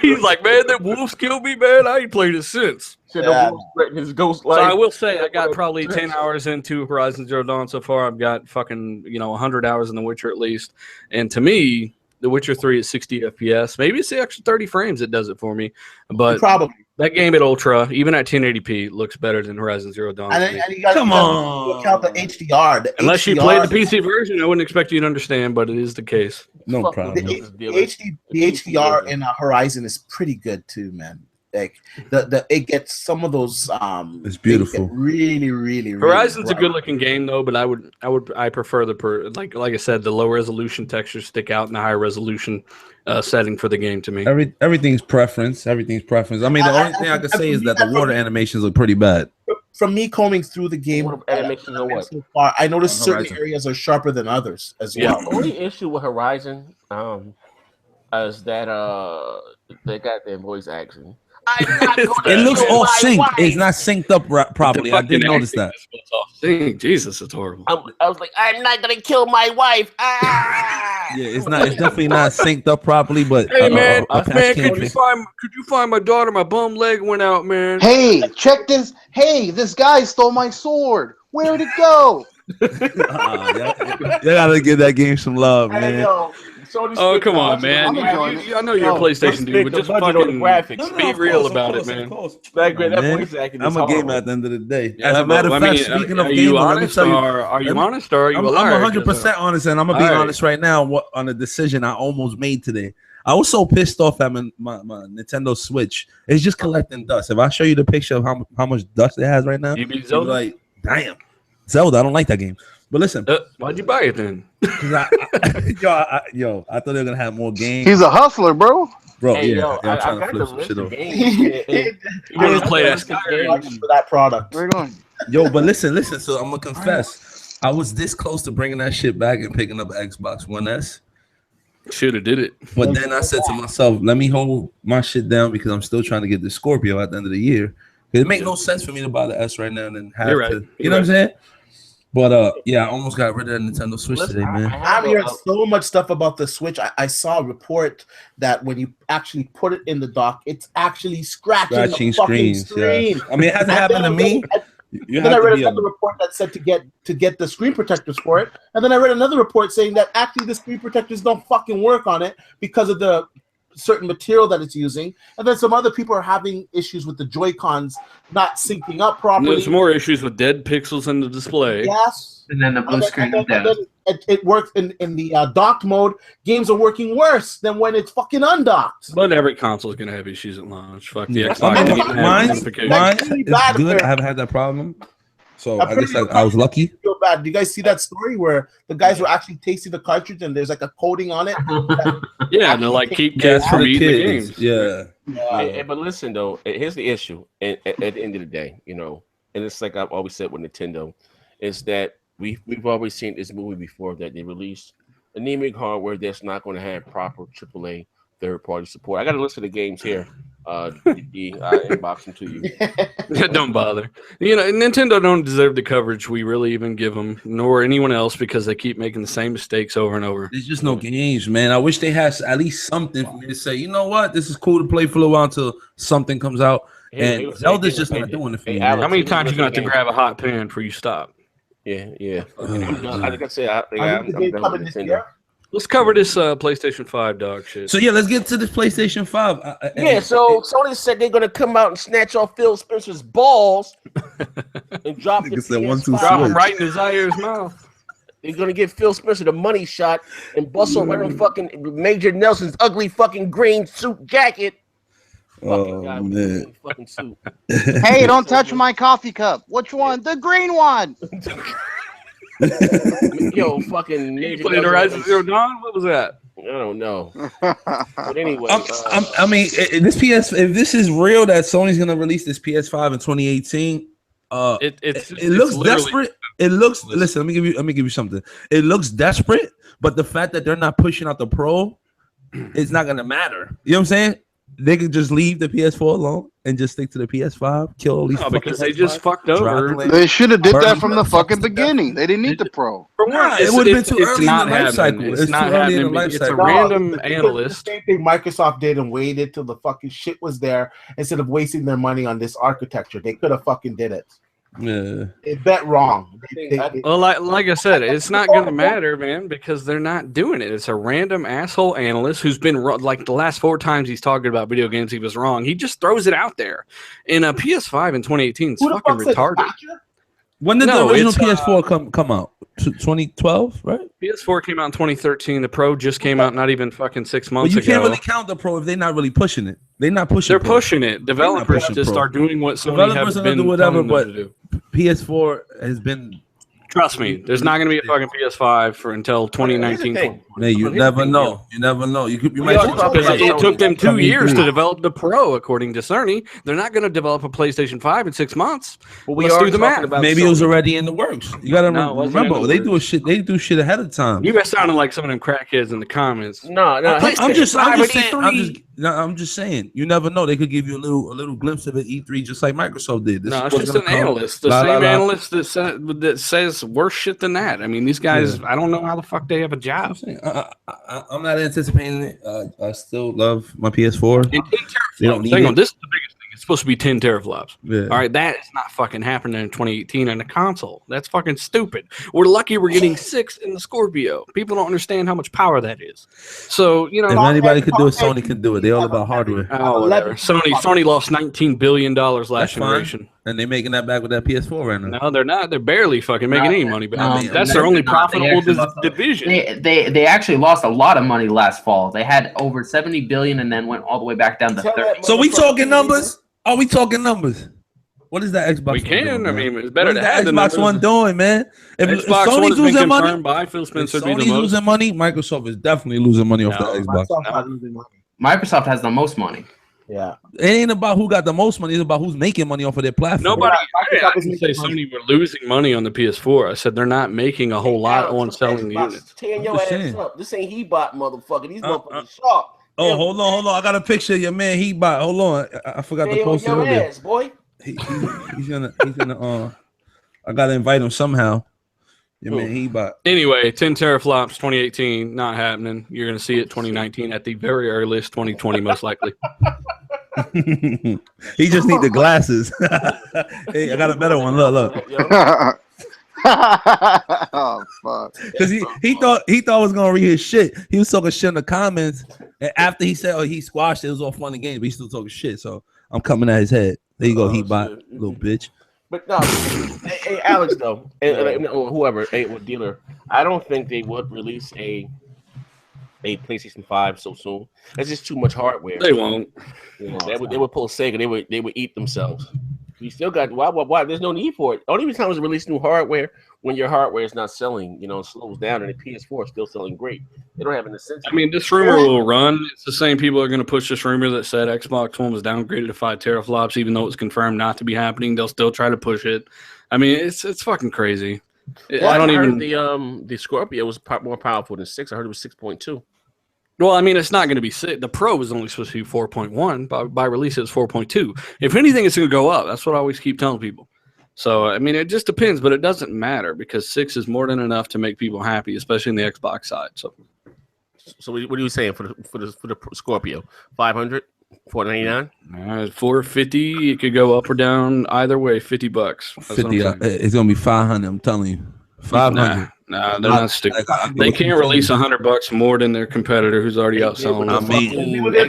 Speaker 3: He's like, man, that wolves killed me, man. I ain't played it since.
Speaker 1: His ghost
Speaker 3: life. So I will say, I got probably 10 hours into Horizon Zero Dawn so far. I've got fucking 100 hours in The Witcher at least, and to me, The Witcher 3 is 60 FPS. Maybe it's the extra 30 frames that does it for me, but
Speaker 6: probably.
Speaker 3: That game at Ultra, even at 1080p, looks better than Horizon Zero Dawn.
Speaker 6: Come on, look out the HDR.
Speaker 3: Unless you played the PC version, I wouldn't expect you to understand, but it is the case.
Speaker 4: No problem.
Speaker 6: The HDR in Horizon is pretty good too, man. Like it gets some of those.
Speaker 4: It's beautiful.
Speaker 6: Really.
Speaker 3: Horizon's a good-looking game though, but I prefer like I said, the low resolution textures stick out in the high resolution setting for the game to me.
Speaker 4: Everything's preference. I mean, the only thing I can say is that the water animations look pretty bad.
Speaker 6: From me combing through the game,
Speaker 1: animations are what?
Speaker 6: So far, I noticed certain areas are sharper than others as well.
Speaker 1: The only issue with Horizon, is that they got their voice acting.
Speaker 4: It looks all synced. It's not synced up properly. I didn't notice that.
Speaker 3: Jesus, it's horrible.
Speaker 1: I was like, I'm not gonna kill my wife.
Speaker 4: Yeah, it's not. It's definitely not synced up properly. But
Speaker 3: hey man, could you find my daughter? My bum leg went out, man.
Speaker 2: Hey, check this. Hey, this guy stole my sword. Where'd it go?
Speaker 4: You gotta give that game some love, man.
Speaker 3: Oh, come on, man. I know you're a PlayStation dude, but just fucking be real about it, man.
Speaker 4: I'm a gamer at the end of the day. As a matter of fact, speaking of gaming, let me tell you.
Speaker 3: Are you honest or are you a liar?
Speaker 4: I'm 100% honest, and I'm going to be honest right now on a decision I almost made today. I was so pissed off at my Nintendo Switch. It's just collecting dust. If I show you the picture of how much dust it has right now, you'll be like, damn. Zelda, I don't like that game. But listen,
Speaker 3: why'd you buy it then?
Speaker 4: I thought they were gonna have more games.
Speaker 2: He's a hustler, bro.
Speaker 1: Hey, I'm trying to flip some shit over.
Speaker 3: I'm gonna play that
Speaker 6: for that product.
Speaker 2: Where are you going?
Speaker 4: Yo, but listen. So I'm gonna confess, I was this close to bringing that shit back and picking up an Xbox One S.
Speaker 3: Should have did it.
Speaker 4: But then I said to myself, let me hold my shit down because I'm still trying to get the Scorpio at the end of the year. It make no sense for me to buy the S right now and then have to. You know what I'm saying? But I almost got rid of the Nintendo Switch today, man.
Speaker 6: I'm hearing so much stuff about the Switch. I saw a report that when you actually put it in the dock, it's actually scratching the fucking screen.
Speaker 4: Yeah. I mean, it hasn't happened to me.
Speaker 6: Then I read another report that said to get the screen protectors for it, and then I read another report saying that actually the screen protectors don't fucking work on it because of the certain material that it's using, and then some other people are having issues with the Joy-Cons not syncing up properly.
Speaker 3: There's more issues with dead pixels in the display.
Speaker 6: Yes,
Speaker 5: and then the blue screen is dead.
Speaker 6: It works in the docked mode. Games are working worse than when it's fucking undocked.
Speaker 3: But every console is gonna have issues at launch. Fuck the Xbox.
Speaker 4: Mine is good. I haven't had that problem. So I guess I was lucky.
Speaker 6: Feel bad. Do you guys see that story where the guys were actually tasting the cartridge and there's like a coating on it?
Speaker 3: Yeah, and they're like keep kids from eating the games.
Speaker 4: Yeah.
Speaker 1: But listen though, here's the issue. At the end of the day, and it's like I've always said with Nintendo, is that we've always seen this movie before that they released anemic hardware that's not going to have proper AAA third-party support. I got a list of the games here. I inbox them to you.
Speaker 3: Don't bother. Nintendo don't deserve the coverage we really even give them, nor anyone else, because they keep making the same mistakes over and over.
Speaker 4: There's just no games, man. I wish they had at least something for me to say, you know what, this is cool to play for a little while until something comes out. And Zelda's just not doing it for me.
Speaker 3: How many times you got to grab a hot pan before you stop?
Speaker 1: Yeah. Like I said, I'm done with Nintendo.
Speaker 3: Let's cover this PlayStation 5 dog shit.
Speaker 4: So let's get to this PlayStation 5.
Speaker 1: So Sony said they're gonna come out and snatch off Phil Spencer's balls and drop the PS5.
Speaker 3: Drop him right in his eye's mouth.
Speaker 1: They're gonna give Phil Spencer the money shot and bust on wearing fucking Major Nelson's ugly fucking green suit jacket.
Speaker 4: Man.
Speaker 1: Fucking suit.
Speaker 2: Hey, don't touch my coffee cup. Which one? The green one.
Speaker 1: Yo, fucking.
Speaker 3: You played Horizon Zero Dawn? What was that?
Speaker 1: I don't know. But anyway,
Speaker 4: I mean, if this is real that Sony's gonna release this PS5 in 2018, it looks desperate. It looks. Listen, let me give you something. It looks desperate, but the fact that they're not pushing out the Pro, it's not gonna matter. You know what I'm saying? They could just leave the PS4 alone and just stick to the PS5. Kill all these
Speaker 3: because they just fucked over.
Speaker 2: They should have did that from the fucking beginning. They didn't need the Pro.
Speaker 4: It would have been too early in the life cycle.
Speaker 3: It's not happening. It's a random analyst.
Speaker 6: The same thing Microsoft did and waited till the fucking shit was there instead of wasting their money on this architecture. They could have fucking did it.
Speaker 4: Yeah,
Speaker 6: they bet wrong.
Speaker 3: Well, like I said, it's not going to matter, man, because they're not doing it. It's a random asshole analyst who's been like the last 4 times he's talking about video games, he was wrong. He just throws it out there. And a PS5 in 2018 is fucking retarded.
Speaker 4: When did the original PS4 come out? 2012, right?
Speaker 3: PS4 came out in 2013. The Pro just came out not even fucking 6 months ago.
Speaker 4: You can't really count the Pro if they're not really pushing it. They're not pushing.
Speaker 3: They're pushing it. Developers just are doing what Sony has been
Speaker 4: do whatever, but
Speaker 3: to do.
Speaker 4: PS4 has been.
Speaker 3: Trust me, there's not going to be a fucking PS5 until 2019.
Speaker 4: Man, you never know. You never know.
Speaker 3: It took them 2 years to develop the Pro, according to Sony. They're not going to develop a PlayStation 5 in 6 months.
Speaker 1: Well, let's do the math.
Speaker 4: Maybe it was already in the works. You got to remember, they do shit ahead of time.
Speaker 3: You guys sounding like some of them crackheads in the comments.
Speaker 1: No.
Speaker 4: I'm just saying. You never know. They could give you a little glimpse of it E3, just like Microsoft did.
Speaker 3: No, it's just an analyst. The same analyst that says worse shit than that. I mean, these guys. Yeah. I don't know how the fuck they have a job.
Speaker 4: I'm not anticipating it. I still love my PS4.
Speaker 3: This is the biggest thing. It's supposed to be 10 teraflops. Yeah. All right, that is not fucking happening in 2018 on the console. That's fucking stupid. We're lucky we're getting 6 in the Scorpio. People don't understand how much power that is. So, you know,
Speaker 4: if anybody could do it, Sony can do it. They're all about hardware.
Speaker 3: Oh, whatever. Sony lost $19 billion last generation.
Speaker 4: And they're making that back with that PS4 right now.
Speaker 3: No, they're not. They're barely fucking making any money back. That's their only profitable division.
Speaker 5: They actually lost a lot of money last fall. They had over $70 billion and then went all the way back down to 30.
Speaker 4: So we talking numbers? Are we talking numbers? What is that Xbox?
Speaker 3: We can. Doing, I mean, it's better to have the
Speaker 4: Xbox One doing, man. If
Speaker 3: Xbox
Speaker 4: Sony's
Speaker 3: One has
Speaker 4: losing
Speaker 3: been
Speaker 4: money,
Speaker 3: confirmed by Phil Spencer.
Speaker 4: Sony's losing money. Microsoft is definitely losing money off the Xbox.
Speaker 5: Microsoft has the most money.
Speaker 6: Yeah,
Speaker 4: it ain't about who got the most money. It's about who's making money off of their platform.
Speaker 3: Nobody. I didn't say Sony were losing money on the PS4. I said they're not making a whole lot on selling the units.
Speaker 1: Tearing your ass up. This ain't He-Bot, motherfucker. These motherfuckers sharp.
Speaker 4: Oh, hold on. I got a picture of your man He-Bot. Hold on. I forgot to post it earlier.
Speaker 1: Ass, boy.
Speaker 4: He's gonna I gotta invite him somehow. Your man He-Bot.
Speaker 3: Anyway, 10 teraflops 2018, not happening. You're gonna see it 2019 at the very earliest, 2020 most likely.
Speaker 4: He just need the glasses. Hey, I got a better one. Look.
Speaker 2: Oh fuck!
Speaker 4: Because he thought it was gonna read his shit. He was talking shit in the comments, and after he said, "Oh, he squashed it," it was all fun and games, but he's still talking shit. So I'm coming at his head. There you go, He-Bot, little bitch.
Speaker 1: But no, hey, Alex though, and whoever, dealer, I don't think they would release a PlayStation 5 so soon. That's just too much hardware.
Speaker 3: They won't.
Speaker 1: You know, they would pull Sega. They would eat themselves. You still got why? There's no need for it. Only time to release new hardware when your hardware is not selling, slows down, and the PS4 is still selling great. They don't have an incentive.
Speaker 3: I mean, this rumor will run. It's the same people are going to push this rumor that said Xbox One was downgraded to 5 teraflops, even though it's confirmed not to be happening. They'll still try to push it. I mean, it's fucking crazy.
Speaker 1: I don't even. The Scorpio was more powerful than 6. I heard it was 6.2.
Speaker 3: Well, I mean, it's not going to be 6. The Pro was only supposed to be 4.1. By release, it was 4.2. If anything, it's going to go up. That's what I always keep telling people. So, I mean, it just depends, but it doesn't matter because 6 is more than enough to make people happy, especially in the Xbox side. So
Speaker 1: what are you saying for the Scorpio? 500, 499,
Speaker 3: 450. It could go up or down either way. $50.
Speaker 4: 50. It's gonna be 500. I'm telling you, 500.
Speaker 3: Nah, they're not stupid. They can't release $100 more than their competitor who's already outselling them.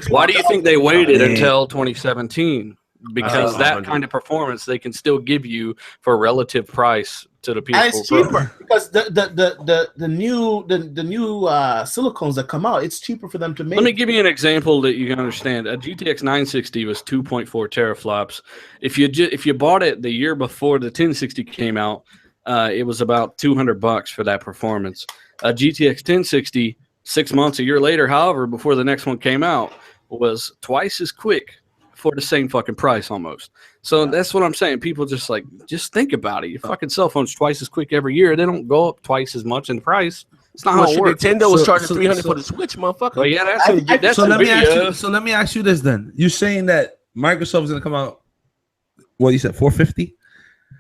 Speaker 3: Why do you think they waited until 2017? Because that kind of performance they can still give you for a relative price to the PS4
Speaker 6: and it's cheaper because the new silicones that come out, it's cheaper for them to make.
Speaker 3: Let me give you an example that you can understand. A GTX 960 was 2.4 teraflops. If you bought it the year before the 1060 came out, it was about $200 for that performance. GTX 1060, 6 months, a year later, however, before the next one came out, was twice as quick for the same fucking price almost. So that's what I'm saying. People just think about it. Your fucking cell phone's twice as quick every year. They don't go up twice as much in price. It's not how it works.
Speaker 1: Nintendo was charging $300 for the Switch, motherfucker.
Speaker 3: Well, yeah, that's
Speaker 4: so let me ask you this then. You're saying that Microsoft is going to come out, what you said, 450?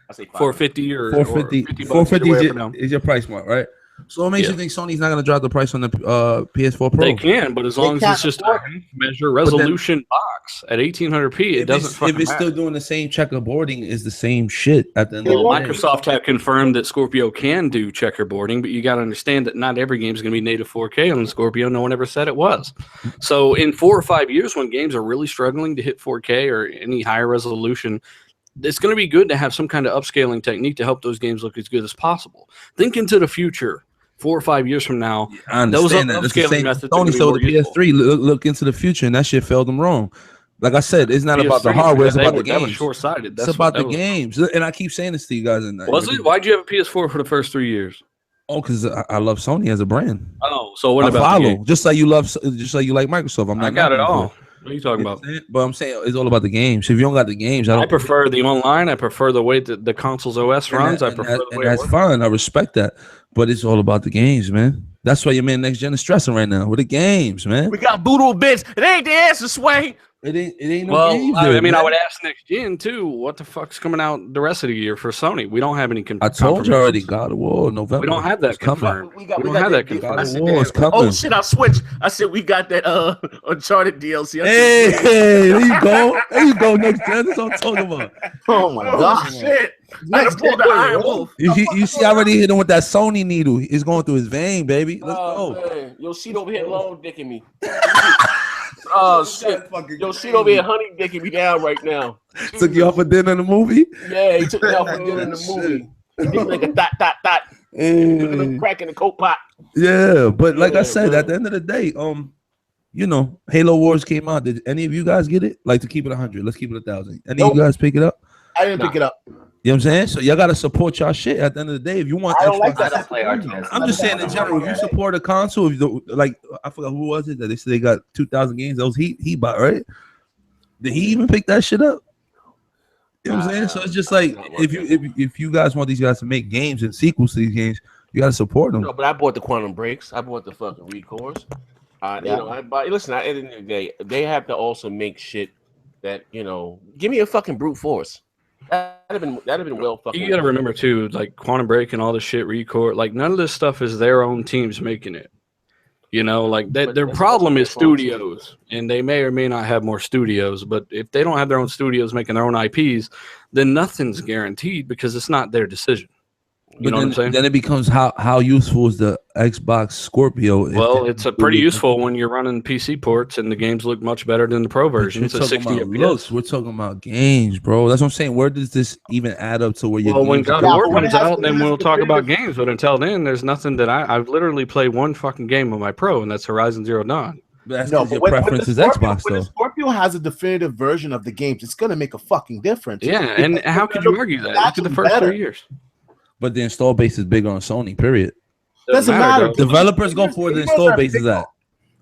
Speaker 1: I say
Speaker 3: 450 or
Speaker 4: 450. 450 is your price mark, right? So what makes you think Sony's not going to drop the price on the PS4 Pro?
Speaker 3: They can, but as long as it's just a measure resolution box at 1800p, it doesn't fucking
Speaker 4: if it's
Speaker 3: matter.
Speaker 4: still doing the same checkerboarding, is the same shit at the end of the day.
Speaker 3: Microsoft have confirmed that Scorpio can do checkerboarding, but you got to understand that not every game is going to be native 4K on Scorpio. No one ever said it was. So in 4 or 5 years, when games are really struggling to hit 4K or any higher resolution, it's going to be good to have some kind of upscaling technique to help those games look as good as possible. Think into the future. 4 or 5 years from now,
Speaker 4: I understand that. That's the same. Sony sold the PS3. Look into the future, and that shit failed them wrong. Like I said, it's not about the hardware; it's about the games.
Speaker 3: Short-sighted.
Speaker 4: It's about the games, and I keep saying this to you guys.
Speaker 3: Was it? Why'd you have a PS4 for the first 3 years?
Speaker 4: Oh, because I love Sony as a brand.
Speaker 3: Oh, so what about the game?
Speaker 4: Just like you like Microsoft.
Speaker 3: I got it all. What are you talking about?
Speaker 4: But I'm saying it's all about the games. If you don't got the games, I
Speaker 3: prefer the online. I prefer the way that the console's OS runs.
Speaker 4: That's fine. I respect that. But it's all about the games, man. That's why your man Next Gen is stressing right now with the games, man.
Speaker 1: We got boodle bits. It ain't the answer, Sway.
Speaker 4: It ain't no
Speaker 3: well,
Speaker 4: games.
Speaker 3: I mean, I would ask Next Gen too. What the fuck's coming out the rest of the year for Sony? We don't have any.
Speaker 4: I told you already. God of War, November.
Speaker 3: We don't have that confirmed. We don't have that confirmed.
Speaker 4: God of War is coming.
Speaker 1: Oh shit! I switched. I said we got that Uncharted DLC.
Speaker 4: Hey, there you go. There you go. Next Gen. That's what I'm talking about.
Speaker 1: Oh my god! Shit! Next pulled the Iron Wolf.
Speaker 4: You see, I already hit him with that Sony needle. It's going through his vein, baby. Let's go.
Speaker 1: Man. Yo, sheet over here long dicking me. Oh shit! Yo, sheet over here honey dicking me down right now.
Speaker 4: Took you out for dinner in the movie?
Speaker 1: Yeah, he took me out for dinner in the movie. He did like a dot. Crack in the coke pot.
Speaker 4: Yeah, but like I said, at the end of the day, you know, Halo Wars came out. Did any of you guys get it? Like, to keep it 100, let's keep it 1,000. Any of you guys pick it up?
Speaker 6: I didn't pick it up.
Speaker 4: You know what I'm saying? So y'all gotta support y'all shit at the end of the day. If you want,
Speaker 6: I don't like that.
Speaker 5: I don't play RTS.
Speaker 4: I'm just saying in general. If you support a console, if you like, I forgot who was it that they said they got 2,000 games. That was he bought, right? Did he even pick that shit up? You know what I'm saying? So it's just like if you guys want these guys to make games and sequels to these games, you gotta support them.
Speaker 1: No, but I bought the Quantum Breaks. I bought the fucking Recores. You know, I buy. Listen, at the end of the day, they have to also make shit that, you know, give me a fucking brute force. That'd have been well fucking.
Speaker 3: You gotta remember too, like Quantum Break and all this shit, Record. Like none of this stuff is their own teams making it. You know, like that. Their problem is studios, and they may or may not have more studios. But if they don't have their own studios making their own IPs, then nothing's guaranteed because it's not their decision. You know what I'm saying?
Speaker 4: Then it becomes how useful is the Xbox Scorpio?
Speaker 3: Well, it's pretty useful when you're running PC ports and the games look much better than the Pro version. It's a 60 FPS.
Speaker 4: We're talking about games, bro. That's what I'm saying. Where does this even add up to where you?
Speaker 3: Well, when God of War comes out, then we'll talk about games. But until then, there's nothing that I've literally played one fucking game on my Pro, and that's Horizon Zero Dawn.
Speaker 4: That's because your preference is Xbox, though.
Speaker 6: When Scorpio has a definitive version of the games, it's gonna make a fucking difference.
Speaker 3: Yeah, and how could you argue that? Look at the first 3 years.
Speaker 4: But the install base is bigger on Sony, period.
Speaker 6: Doesn't matter.
Speaker 4: Developers go for the install base is that.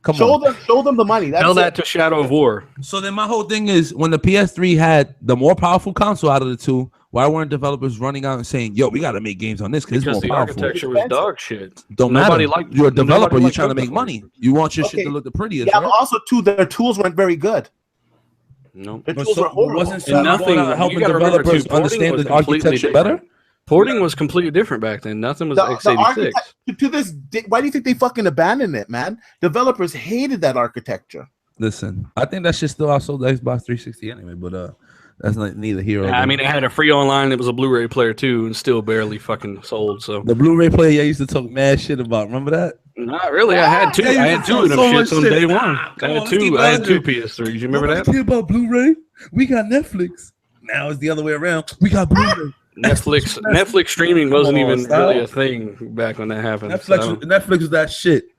Speaker 4: Come on.
Speaker 6: Show them the money.
Speaker 3: Tell that to Shadow of War.
Speaker 4: So then my whole thing is, when the PS3 had the more powerful console out of the two, why weren't developers running out and saying, yo, we got to make games on this because it's more
Speaker 3: the
Speaker 4: powerful?
Speaker 3: Architecture was dog shit.
Speaker 4: Don't matter. You're a developer. You're trying to make money. You want your shit to look the prettiest.
Speaker 6: Yeah,
Speaker 4: right?
Speaker 6: but also, too, their tools weren't very good.
Speaker 3: No.
Speaker 6: Their tools were horrible.
Speaker 4: Wasn't nothing helping developers understand the architecture better?
Speaker 3: Porting was completely different back then. Nothing was x86.
Speaker 6: To this day, why do you think they fucking abandoned it, man? Developers hated that architecture.
Speaker 4: Listen, I think that shit still outsold the Xbox 360 anyway, but that's not neither here or there.
Speaker 3: I mean, it had a free online. It was a Blu-ray player too, and still barely fucking sold. So
Speaker 4: the Blu-ray player I used to talk mad shit about. Remember that?
Speaker 3: Not really. I had two. I had two of them shits on day one. I had two PS3s. You remember that?
Speaker 4: Care about Blu-ray? We got Netflix. Now it's the other way around. We got Blu-ray.
Speaker 3: Netflix streaming wasn't even really a thing back when that happened.
Speaker 4: Netflix was that shit.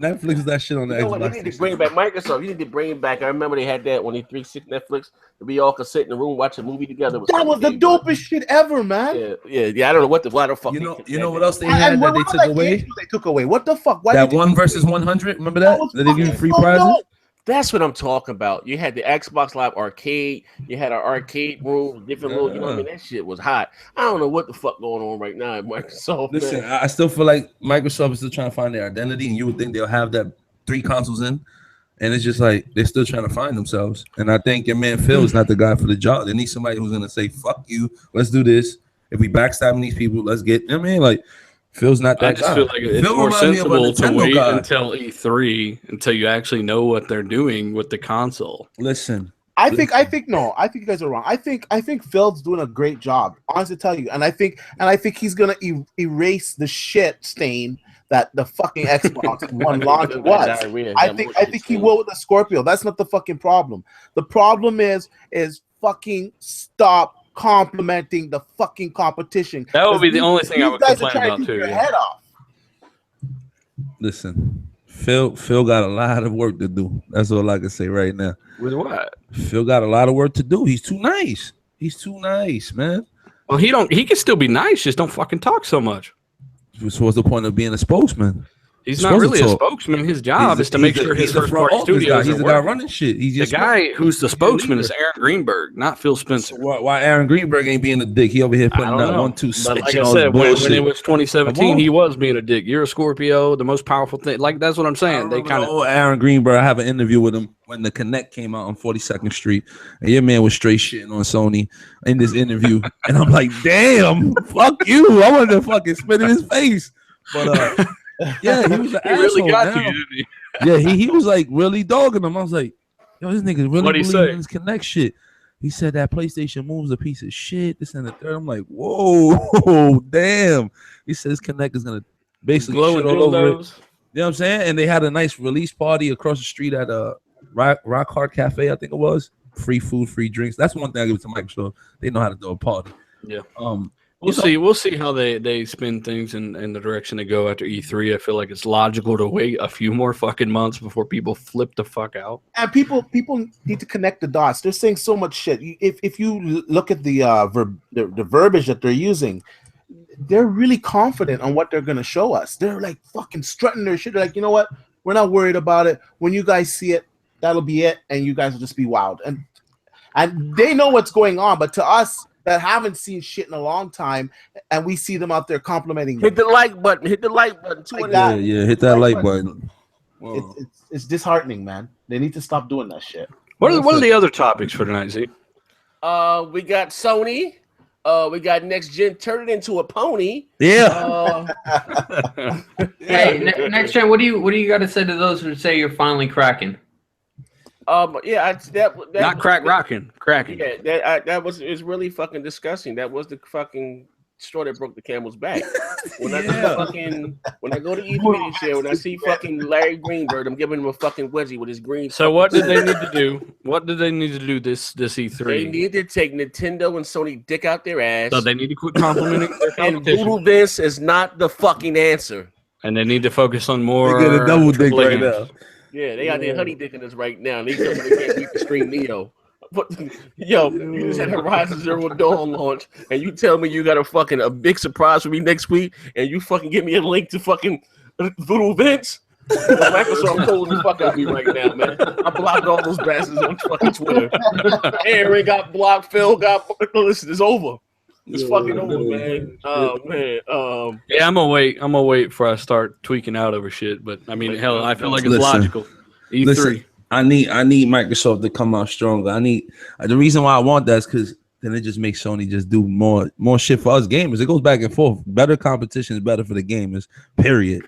Speaker 4: Netflix is that shit on the
Speaker 1: What? They
Speaker 4: Xbox.
Speaker 1: need to bring back Microsoft. You need to bring it back. I remember they had that when they 360 Netflix. We all could sit in the room watch a movie together.
Speaker 6: That was the dopest shit ever, man.
Speaker 1: Yeah. I don't know why the fuck.
Speaker 4: You know what else they had that they took away?
Speaker 6: They took away. What the fuck? Why
Speaker 4: that 1 versus 100. Remember that? They give you free prizes.
Speaker 1: That's what I'm talking about. You had the Xbox Live Arcade. You had an arcade room, different little. You know what I mean? That shit was hot. I don't know what the fuck going on right now at Microsoft.
Speaker 4: Listen,
Speaker 1: man.
Speaker 4: I still feel like Microsoft is still trying to find their identity, and you would think they'll have that 3 consoles in, and it's just like they're still trying to find themselves. And I think your man Phil is not the guy for the job. They need somebody who's gonna say, "Fuck you, let's do this." If we backstabbing these people, let's get. I mean, like. Phil's not that guy.
Speaker 3: I just feel like it's more sensible to wait until E3 until you actually know what they're doing with the console.
Speaker 4: Listen,
Speaker 6: I think you guys are wrong. I think Phil's doing a great job. Honestly, tell you, and I think he's gonna erase the shit stain that the fucking Xbox One launch was. I think he will with the Scorpio. That's not the fucking problem. The problem is fucking stop complimenting the fucking competition.
Speaker 3: That would be the only thing I would complain about too.
Speaker 6: Your head off.
Speaker 4: Listen, Phil got a lot of work to do. That's all I can say right now.
Speaker 3: With what?
Speaker 4: Phil got a lot of work to do. He's too nice. He's too nice, man.
Speaker 3: Well, he can still be nice. Just don't fucking talk so much.
Speaker 4: So what's the point of being a spokesman?
Speaker 3: He's not really a spokesman. His job is to make sure his first-party studios.
Speaker 4: He's the guy running shit. He's just
Speaker 3: the guy who's the spokesman is Aaron Greenberg, not Phil Spencer.
Speaker 4: So why Aaron Greenberg ain't being a dick? He over here putting that 1-2 switch.
Speaker 3: Like I said, when it was 2017, he was being a dick. You're a Scorpio, the most powerful thing. Like that's what I'm saying. They kind of.
Speaker 4: Aaron Greenberg. I have an interview with him when the Connect came out on 42nd Street, and your man was straight shitting on Sony in this interview, and I'm like, damn, fuck you. I wanted to fucking spit in his face, but. Yeah, he was an asshole.
Speaker 3: Really got
Speaker 4: now.
Speaker 3: you, didn't he?
Speaker 4: Yeah, he was like really dogging him. I was like, yo, this nigga really believes in his Connect shit. He said that PlayStation Move's a piece of shit. This and the third. I'm like, whoa, damn. He says Connect is gonna basically shit all over it. You know what I'm saying? And they had a nice release party across the street at Rock Hard Cafe, I think it was. Free food, free drinks. That's one thing I give it to Microsoft. They know how to do a party.
Speaker 3: Yeah. We'll see how they spin things in the direction they go after E3. I feel like it's logical to wait a few more fucking months before people flip the fuck out.
Speaker 6: And people need to connect the dots. They're saying so much shit. If you look at the verbiage that they're using, they're really confident on what they're gonna show us. They're like fucking strutting their shit. They're like, you know what? We're not worried about it. When you guys see it, that'll be it, and you guys will just be wowed. And they know what's going on, but to us that haven't seen shit in a long time, and we see them out there complimenting.
Speaker 1: Hit the like button. Hit the like button.
Speaker 6: Like that.
Speaker 4: Yeah. Hit that like button.
Speaker 6: It's disheartening, man. They need to stop doing that shit.
Speaker 3: What are the other topics for tonight, Z?
Speaker 1: We got Sony. We got next gen. Turn it into a pony.
Speaker 4: Yeah.
Speaker 5: Hey, next gen. What do you got to say to those who say you're finally cracking?
Speaker 1: Yeah, that
Speaker 3: not cracking.
Speaker 1: Yeah, that was really fucking disgusting. That was the fucking straw that broke the camel's back. When I go to E3 this year, when I see fucking Larry Greenberg, I'm giving him a fucking wedgie with his green.
Speaker 3: So what did they need to do? What did they need to do this E3?
Speaker 1: They need to take Nintendo and Sony dick out their ass.
Speaker 3: So they need to quit complimenting their competition.
Speaker 1: And Voodoo Vince is not the fucking answer.
Speaker 3: And they need to focus on more.
Speaker 4: They get a double dick right now.
Speaker 1: Yeah, they out there honey dicking us right now. They can't beat the Stream Neo. But yo, you just had Horizon Zero Dawn launch, and you tell me you got a big surprise for me next week, and you fucking give me a link to fucking Voodoo Vince. Microsoft holding the fuck out of me right now, man. I blocked all those bastards on fucking Twitter. Aaron got blocked. Phil got. Listen, it's over. It's fucking over, man. Oh man.
Speaker 3: Yeah, I'm gonna wait. I'm gonna wait before I start tweaking out over shit. But I mean, hell, I feel like it's logical. E3.
Speaker 4: Listen, I need Microsoft to come out stronger. The reason why I want that is because then it just makes Sony just do more shit for us gamers. It goes back and forth. Better competition is better for the gamers. Period.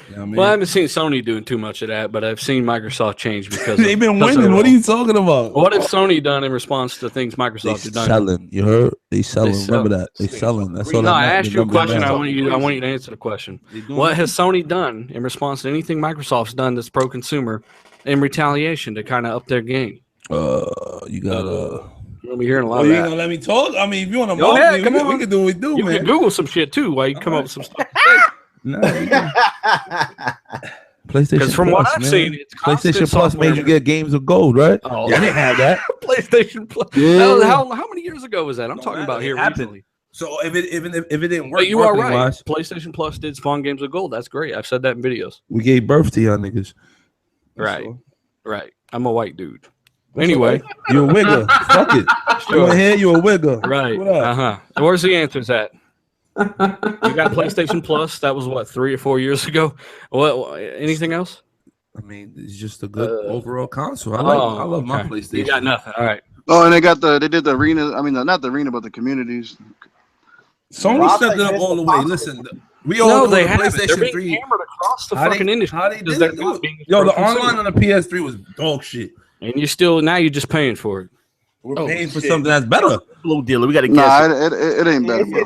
Speaker 4: You know what I mean?
Speaker 3: Well, I haven't seen Sony doing too much of that, but I've seen Microsoft change because
Speaker 4: they've been winning. What are you talking about?
Speaker 3: What have Sony done in response to things Microsoft has done?
Speaker 4: Selling. You heard? They selling. Remember that? They selling. That's all.
Speaker 3: No, I asked you a question. I want you to answer the question. What has Sony done in response to anything Microsoft's done that's pro-consumer in retaliation to kind of up their game?
Speaker 4: You gotta.
Speaker 3: You'll be hearing a lot of
Speaker 4: you
Speaker 3: that.
Speaker 4: ain't gonna let me talk? I mean, if you want to, we can do what we do,
Speaker 3: man. You can Google some shit too while you come up with some stuff.
Speaker 4: No, PlayStation
Speaker 3: Because from what I've
Speaker 4: man.
Speaker 3: seen, it's
Speaker 4: PlayStation Plus made you get games of gold, right?
Speaker 3: Oh,
Speaker 4: yeah, I didn't have that.
Speaker 3: PlayStation Plus.
Speaker 4: Yeah.
Speaker 3: How many years ago was that? I'm talking about here recently.
Speaker 4: So if it didn't work,
Speaker 3: but you are right. PlayStation Plus did spawn games of gold. That's great. I've said that in videos.
Speaker 4: We gave birth to y'all niggas.
Speaker 3: Right. Right. I'm a white dude. Anyway,
Speaker 4: you're a wigger. Fuck it. Sure. Here, you're a wigger.
Speaker 3: Right. Where's the answers at? You got PlayStation Plus. That was what, 3 or 4 years ago. What? Anything else?
Speaker 4: I mean, it's just a good overall console. I love my PlayStation.
Speaker 3: You got nothing. All right.
Speaker 2: Oh, and they did the arena. I mean, not the arena, but the communities.
Speaker 4: Sony set it up all the way. Listen, we all know
Speaker 3: they
Speaker 4: the
Speaker 3: have
Speaker 4: PlayStation
Speaker 3: They're being
Speaker 4: 3
Speaker 3: hammered across the fucking industry.
Speaker 4: How they did it? Yo, the online on the PS3 was dog shit.
Speaker 3: And you're just paying for it.
Speaker 4: We're paying for something that's better.
Speaker 1: Blue dealer, we got to
Speaker 2: guess. It ain't better, bro.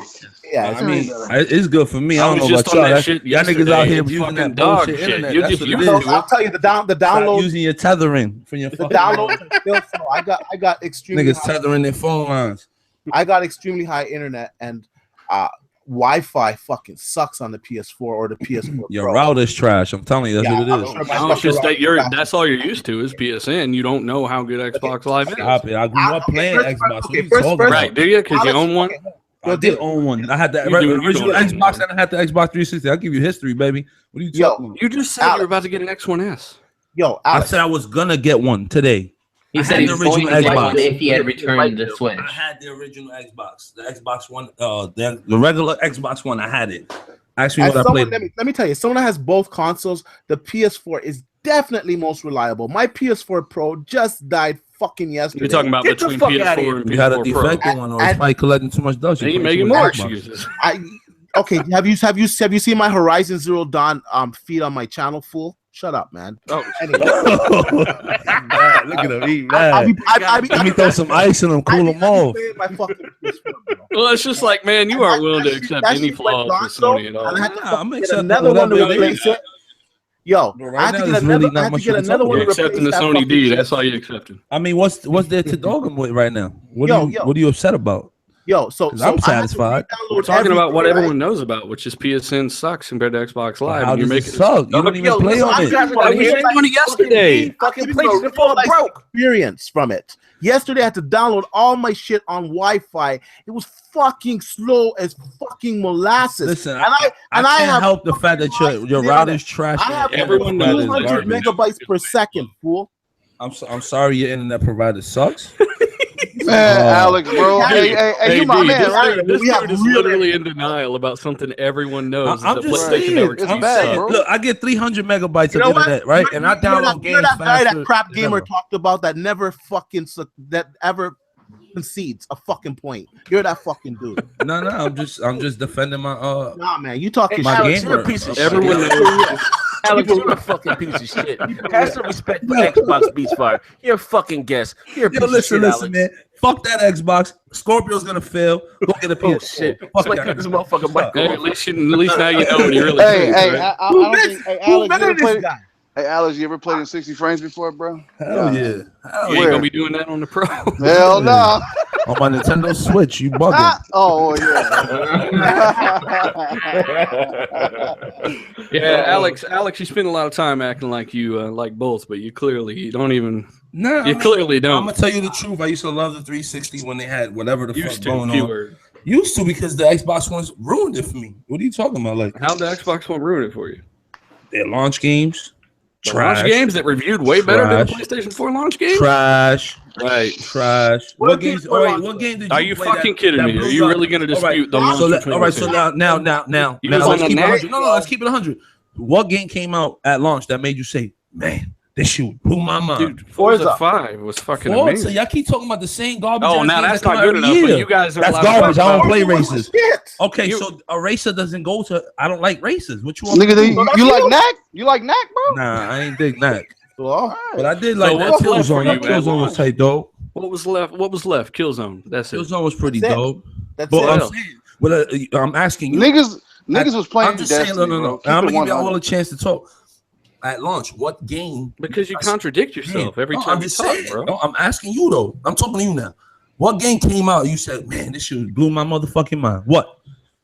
Speaker 6: Yeah,
Speaker 4: I mean, it's good for me. I don't know about y'all. Y'all niggas out here using that bullshit internet. That's what it is.
Speaker 6: I'll tell you the download.
Speaker 4: Using your tethering for your
Speaker 6: the download. I got extremely
Speaker 4: niggas tethering their phone lines.
Speaker 6: I got extremely high internet and Wi-Fi fucking sucks on the PS4 or the PS4
Speaker 4: Your router's trash. I'm telling you, that's what it is.
Speaker 3: It's just that that's all you're used to is PSN. You don't know how good Xbox Live is.
Speaker 4: Stop it. I grew up playing Xbox.
Speaker 3: Right? Do you? Because you own one.
Speaker 4: I did own one. I had the original Xbox and I had the Xbox 360. I'll give you history, baby. What are you talking about?
Speaker 3: You just said you were about to get an X1S.
Speaker 6: Yo,
Speaker 4: I said I was gonna get one today.
Speaker 5: He said he was going to get one if he had returned the Switch.
Speaker 4: I had the original Xbox, the Xbox One, the regular Xbox One. I had it. Actually, what I played.
Speaker 6: Let me tell you, someone that has both consoles, the PS4 is definitely most reliable. My PS4 Pro just died fucking yesterday.
Speaker 3: You're talking about between PS4 and PS4
Speaker 4: You had a defective one, or it's probably collecting too much dust.
Speaker 3: You making more excuses.
Speaker 6: Okay, have you seen my Horizon Zero Dawn feed on my channel, fool? Shut up, man.
Speaker 4: Oh, anyway. Look at him. He mad. Let me throw some ice in him, cool him off.
Speaker 3: Well, it's just like, man, you aren't willing to accept any flaws with Sony at all.
Speaker 6: I'm accepting another one to replace it. Yo, I have to get another one.
Speaker 3: You're accepting the Sony D. That's all you accepting.
Speaker 4: I mean, what's there to dog him with right now? What are you upset about?
Speaker 6: Yo, so
Speaker 4: I'm satisfied.
Speaker 3: We're talking about what everyone knows about, which is PSN sucks compared to Xbox Live.
Speaker 4: How does it suck? You don't even play on it.
Speaker 3: I was on it yesterday.
Speaker 6: Fucking experience from it. Yesterday, I had to download all my shit on Wi-Fi. It was fucking slow as fucking molasses.
Speaker 4: Listen, I can't help the fact that your router's trash.
Speaker 6: I have everyone 200 megabytes per second, fool.
Speaker 4: I'm sorry, your internet provider sucks.
Speaker 2: Man, Alex, bro. Hey, you my man, right?
Speaker 3: This dude is literally in denial about something everyone knows.
Speaker 4: I'm just saying.
Speaker 2: It's bad, bro.
Speaker 4: Look, I get 300 megabytes of internet, right? And I download games faster.
Speaker 6: That guy that Crap Gamer talked about that never fucking ever concedes a fucking point. You're that fucking dude.
Speaker 4: No, I'm just defending my
Speaker 6: Nah, man, you talking
Speaker 4: my
Speaker 6: shit.
Speaker 4: gamer.
Speaker 3: Everyone knows.
Speaker 1: Alex, you're a fucking piece of shit. Have some respect for Xbox Beats Fire. You're a fucking guest. You're a piece of shit,
Speaker 4: listen, man. Fuck that Xbox. Scorpio's gonna fail. Go get a PS4.
Speaker 1: Oh shit! Fuck that. This motherfucker might go.
Speaker 3: Hey, at least now you know what he really
Speaker 2: thinks. Hey, Alex, you ever played in 60 frames before, bro?
Speaker 4: Hell yeah.
Speaker 3: You ain't gonna be doing that on the Pro.
Speaker 2: Hell no.
Speaker 4: On my Nintendo Switch, you bugging.
Speaker 2: Oh yeah.
Speaker 3: Yeah, Alex, you spend a lot of time acting like you like both, but you clearly don't even.
Speaker 4: No,
Speaker 3: you clearly don't.
Speaker 4: I'm gonna tell you the truth. I used to love the 360 when they had whatever the fuck going on.
Speaker 3: Keyword.
Speaker 4: Used to, because the Xbox One's ruined it for me. What are you talking about? Like,
Speaker 3: how'd the Xbox One ruin it for you?
Speaker 4: Their launch games.
Speaker 3: Launch games that reviewed way better than the PlayStation 4 launch games?
Speaker 4: Trash.
Speaker 3: Right.
Speaker 4: Trash. What games? All right, what game did you
Speaker 3: Are you
Speaker 4: play
Speaker 3: fucking kidding me? Are you really going to dispute the launch?
Speaker 4: All right, so now, let's keep it 100. No, let's keep it 100. What game came out at launch that made you say, man, this shit blew my mind?
Speaker 3: Dude, Forza 5 was fucking amazing.
Speaker 4: So y'all keep talking about the same garbage.
Speaker 3: Oh, now that's not good enough, but you guys are
Speaker 4: That's garbage. I don't play races. Okay,
Speaker 6: You-
Speaker 4: so a racer doesn't go to. I don't like races. What you want?
Speaker 2: Nigga, you like Knack? You like Knack, bro?
Speaker 4: Nah, I ain't dig Knack.
Speaker 6: Well,
Speaker 4: But I did like that
Speaker 3: what's left for
Speaker 4: Killzone. That
Speaker 3: you at
Speaker 4: Killzone was
Speaker 3: launch?
Speaker 4: tight, dope.
Speaker 3: What was left? Killzone. That's it.
Speaker 4: Killzone was pretty
Speaker 6: That's it.
Speaker 4: dope.
Speaker 6: that's
Speaker 4: But
Speaker 6: it.
Speaker 4: I'm saying, well, I'm asking you.
Speaker 2: Niggas was playing.
Speaker 4: I'm just saying,
Speaker 2: Destiny,
Speaker 4: no.
Speaker 2: bro.
Speaker 4: I'm
Speaker 2: Keep
Speaker 4: gonna
Speaker 2: it
Speaker 4: give y'all
Speaker 2: 100.
Speaker 4: all a chance to talk. At launch, what game?
Speaker 3: Because you contradict yourself every time you talk, bro.
Speaker 4: No, I'm asking you though. I'm talking to you now. What game came out? You said, man, this shit blew my motherfucking mind. What?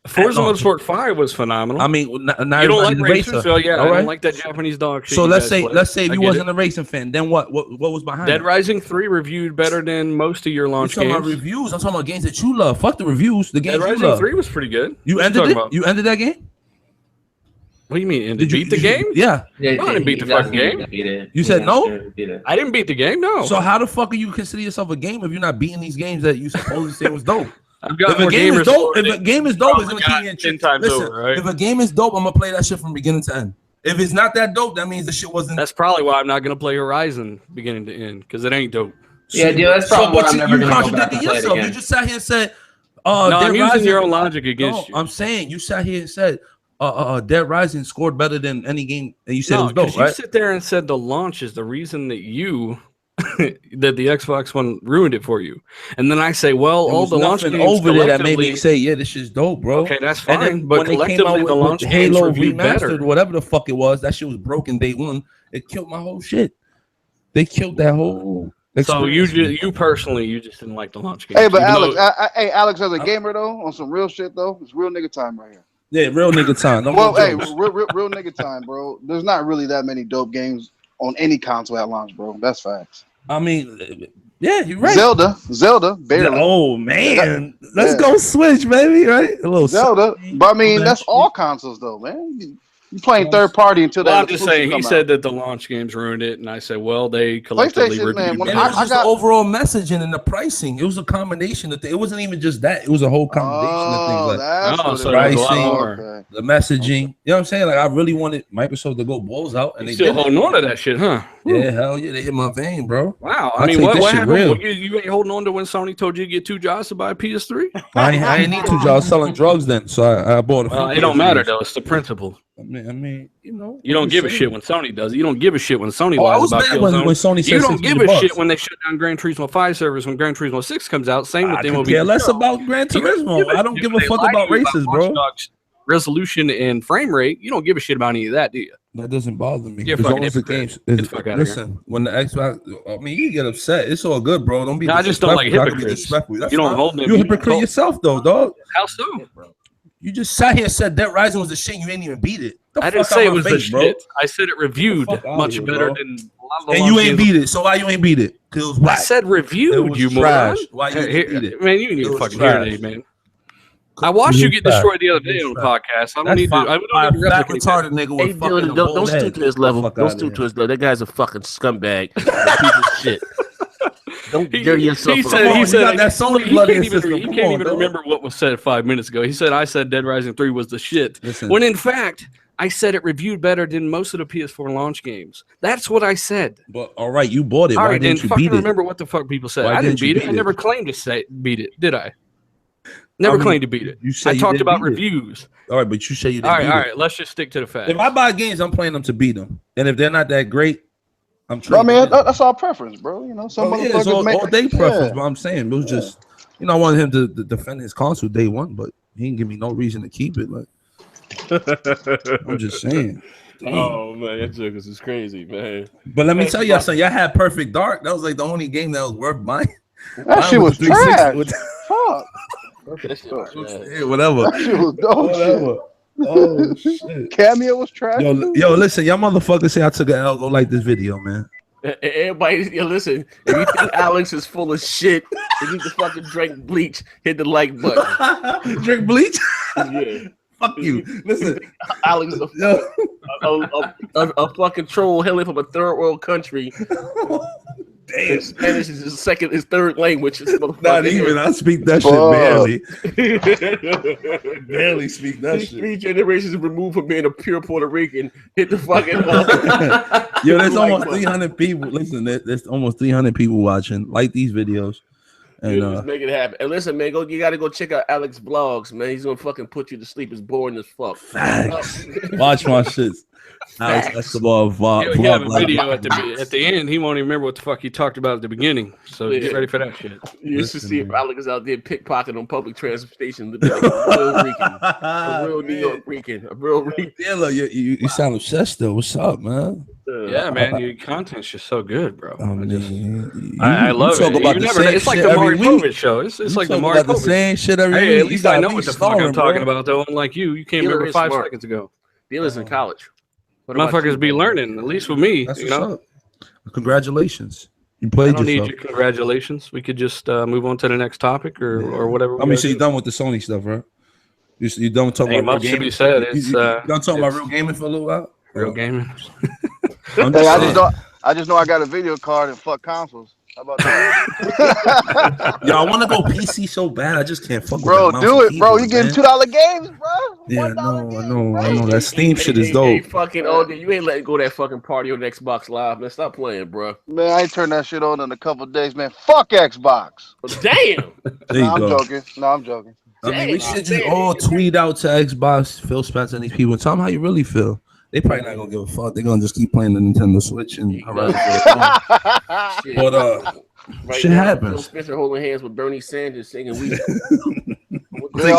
Speaker 3: Forza Motorsport 5 was phenomenal.
Speaker 4: I mean,
Speaker 3: you don't like racing, so yeah, I don't like that Japanese dog shit.
Speaker 4: So let's say if you wasn't a racing fan, then what was behind
Speaker 3: Dead Rising 3 reviewed better than most of your launch games.
Speaker 4: I'm talking about reviews. I'm talking about games that you love. Fuck the reviews. The games
Speaker 3: Dead Rising 3 was pretty good.
Speaker 4: You ended it? You ended that game?
Speaker 3: What do you mean? Did you beat the game?
Speaker 4: Yeah.
Speaker 3: I didn't beat the fucking game.
Speaker 4: You said no?
Speaker 3: I didn't beat the game, no.
Speaker 4: So how the fuck are you consider yourself a game if you're not beating these games that you supposedly say was dope?
Speaker 3: I've got
Speaker 4: if a game is dope, it's gonna keep me in
Speaker 3: 10 times
Speaker 4: Listen,
Speaker 3: over, right?
Speaker 4: If a game is dope, I'm gonna play that shit from beginning to end. If it's not that dope, that means the shit wasn't.
Speaker 3: That's probably why I'm not gonna play Horizon beginning to end, because it ain't dope.
Speaker 5: Yeah, dude, that's probably what I'm never gonna go back and play it again.
Speaker 4: You just sat here and said,
Speaker 3: no, I'm using your own logic against you.
Speaker 4: I'm saying you sat here and said Dead Rising scored better than any game, and you said it was dope, right?
Speaker 3: You sit there and said the launch is the reason that you that the Xbox One ruined it for you, and then I say, well, all the launch games
Speaker 4: over there that made me say, yeah, this shit's dope, bro.
Speaker 3: Okay, that's fine. But
Speaker 4: when they came out with the launch Halo remastered, whatever the fuck it was, that shit was broken day one. It killed my whole shit. They killed that whole.
Speaker 3: So you personally, you just didn't like the launch game.
Speaker 2: Hey, but Alex, Alex, as a gamer though, on some real shit though, it's real nigga time right here.
Speaker 4: Yeah, real nigga time.
Speaker 2: Well, hey, real nigga time, bro. There's not really that many dope games on any console at launch, bro. That's facts.
Speaker 4: I mean, yeah, you're right.
Speaker 2: Zelda, barely.
Speaker 4: Oh man, let's go Switch, baby. Right, a little
Speaker 2: Zelda. But I mean, that's all consoles though, man. You playing third party until that.
Speaker 3: I'm just saying. He said that the launch games ruined it, and I said, well, they collectively reviewed it.
Speaker 4: It was just the overall messaging and the pricing. It was a combination of things. It wasn't even just that. It was a whole combination of things. Like
Speaker 3: so
Speaker 4: pricing, the messaging. You know what I'm saying? Like I really wanted Microsoft to go balls out, and they
Speaker 3: still holding on to that shit, huh?
Speaker 4: Yeah, hell yeah, they hit my vein, bro.
Speaker 3: Wow. I mean, what happened? You ain't holding on to when Sony told you to get 2 jobs to buy a PS3?
Speaker 4: I didn't need 2 jobs. I was selling drugs then, so I bought a few.
Speaker 3: It don't matter though. It's the principle.
Speaker 4: I mean, you know,
Speaker 3: you don't give a shit when Sony does it. You don't give a shit when Sony
Speaker 4: lies about
Speaker 3: Killzone.
Speaker 4: When Sony says
Speaker 3: you don't give a shit when they shut down Gran Turismo 5 servers when Gran Turismo 6 comes out. Same with them.
Speaker 4: I care less about Gran Turismo. I don't give a fuck about races, bro.
Speaker 3: Resolution and frame rate. You don't give a shit about any of that, do you?
Speaker 4: That doesn't bother me.
Speaker 3: You're fucking hypocrite.
Speaker 4: Listen, when the Xbox, I mean, you get upset. It's all good, bro. Don't be.
Speaker 3: I just don't like hypocrites. You don't hold them.
Speaker 4: You're a hypocrite yourself, though, dog.
Speaker 3: How so?
Speaker 4: You just sat here and said Dead Rising was the shit. You ain't even beat it.
Speaker 3: I didn't say it was the shit. I said it reviewed much better than a lot of the.
Speaker 4: And you ain't beat it. So why you ain't beat it?
Speaker 3: I said reviewed. You moron.
Speaker 4: Why you ain't beat it?
Speaker 3: Man, you need to fucking hear it, man. I watched you get destroyed the other day on the podcast. I don't need to. I don't need to replicate
Speaker 4: retarded nigga with fucking
Speaker 1: don't stoop to his level. Don't stoop to his level. That guy's a fucking scumbag. Piece of shit. Don't dirty yourself.
Speaker 3: He said that Sony blood in his system. He can't even remember what was said 5 minutes ago. He said I said Dead Rising 3 was the shit. When in fact, I said it reviewed better than most of the PS4 launch games. That's what I said.
Speaker 4: But all right, you bought it.
Speaker 3: All
Speaker 4: Why
Speaker 3: right,
Speaker 4: didn't you beat it?
Speaker 3: Remember what the fuck people said. I didn't beat it. I never claimed to beat it, did I? Never claimed to beat it. I talked about reviews.
Speaker 4: All right, but you say you didn't.
Speaker 3: All right. Let's just stick to the facts.
Speaker 4: If I buy games, I'm playing them to beat them, and if they're not that great, I'm trying.
Speaker 2: I mean, that's our preference, bro. You know, some motherfuckers
Speaker 4: all day preference. But I'm saying it was just, you know, I wanted him to defend his console day one, but he didn't give me no reason to keep it. Like, I'm just saying.
Speaker 1: Damn. Oh man, that joke is crazy, man.
Speaker 4: But let me tell y'all something. Y'all had Perfect Dark. That was like the only game that was worth buying.
Speaker 2: That shit was trash. Fuck.
Speaker 4: Yeah, whatever.
Speaker 2: That shit was dope.
Speaker 4: Whatever. Oh shit.
Speaker 2: Cameo was trash.
Speaker 4: Yo, listen, y'all motherfuckers say I took an L. Go like this video, man.
Speaker 1: Everybody, listen. If you think Alex is full of shit, you need to fucking drink bleach. Hit the like button.
Speaker 4: Drink bleach?
Speaker 1: Yeah.
Speaker 4: Fuck you. Listen,
Speaker 1: Alex is a fucking troll hailing from a third world country. Damn. Spanish is his third language.
Speaker 4: Not even. I speak that shit barely. Barely speak that shit.
Speaker 1: 3 generations removed from being a pure Puerto Rican. Hit the fucking
Speaker 4: Yo, there's almost 300 people. Listen, there's almost 300 people watching. Like these videos. And
Speaker 1: just make it happen. And listen, man, you gotta go check out Alex blogs, man. He's gonna fucking put you to sleep. It's boring as fuck.
Speaker 4: Facts. Watch my shit. Alex Escobar vlog.
Speaker 3: We have a video at the end. He won't even remember what the fuck he talked about at the beginning. So get ready for that shit.
Speaker 1: You used to see if Alex is out there pickpocketing on public transportation. Like a real New York Rican. A real Rican.
Speaker 4: Yeah, look, you sound obsessed though. What's up, man?
Speaker 3: Yeah, man, your content's just so good, bro.
Speaker 4: I
Speaker 3: love it.
Speaker 4: About
Speaker 3: it's like the Maury Povich show. It's like the Maury Povich.
Speaker 4: The same shit every
Speaker 3: week. At least I know what the fuck I'm talking
Speaker 4: about,
Speaker 3: though. Unlike you can't remember 5 seconds ago.
Speaker 1: Dealer's in college.
Speaker 3: Motherfuckers be learning, at least with me.
Speaker 4: That's what's up. Congratulations. You played yourself. I don't need your
Speaker 3: congratulations. We could just move on to the next topic or whatever.
Speaker 4: I mean, so you're done with the Sony stuff, right? You done talking about real gaming?
Speaker 3: Said.
Speaker 4: You done talking about real gaming for a little while?
Speaker 3: Real gaming.
Speaker 2: I just know I got a video card and fuck consoles. How about that?
Speaker 4: Yo, I want to go PC so bad. I just can't fuck
Speaker 2: bro,
Speaker 4: with
Speaker 2: do it, bro. You getting $2 games, bro?
Speaker 4: Yeah, I know. That Steam shit is dope.
Speaker 1: Hey, fucking old, you ain't letting go that fucking party on Xbox Live, man. Stop playing, bro.
Speaker 2: Man, I ain't turned that shit on in a couple of days, man. Fuck Xbox.
Speaker 1: Damn.
Speaker 2: I'm joking.
Speaker 4: I mean, we should just all tweet out to Xbox, Phil Spencer, and these people, and tell them how you really feel. They probably not gonna give a fuck. They're gonna just keep playing the Nintendo Switch and shit happens.
Speaker 1: Phil Spencer holding hands with Bernie Sanders singing "We."
Speaker 2: They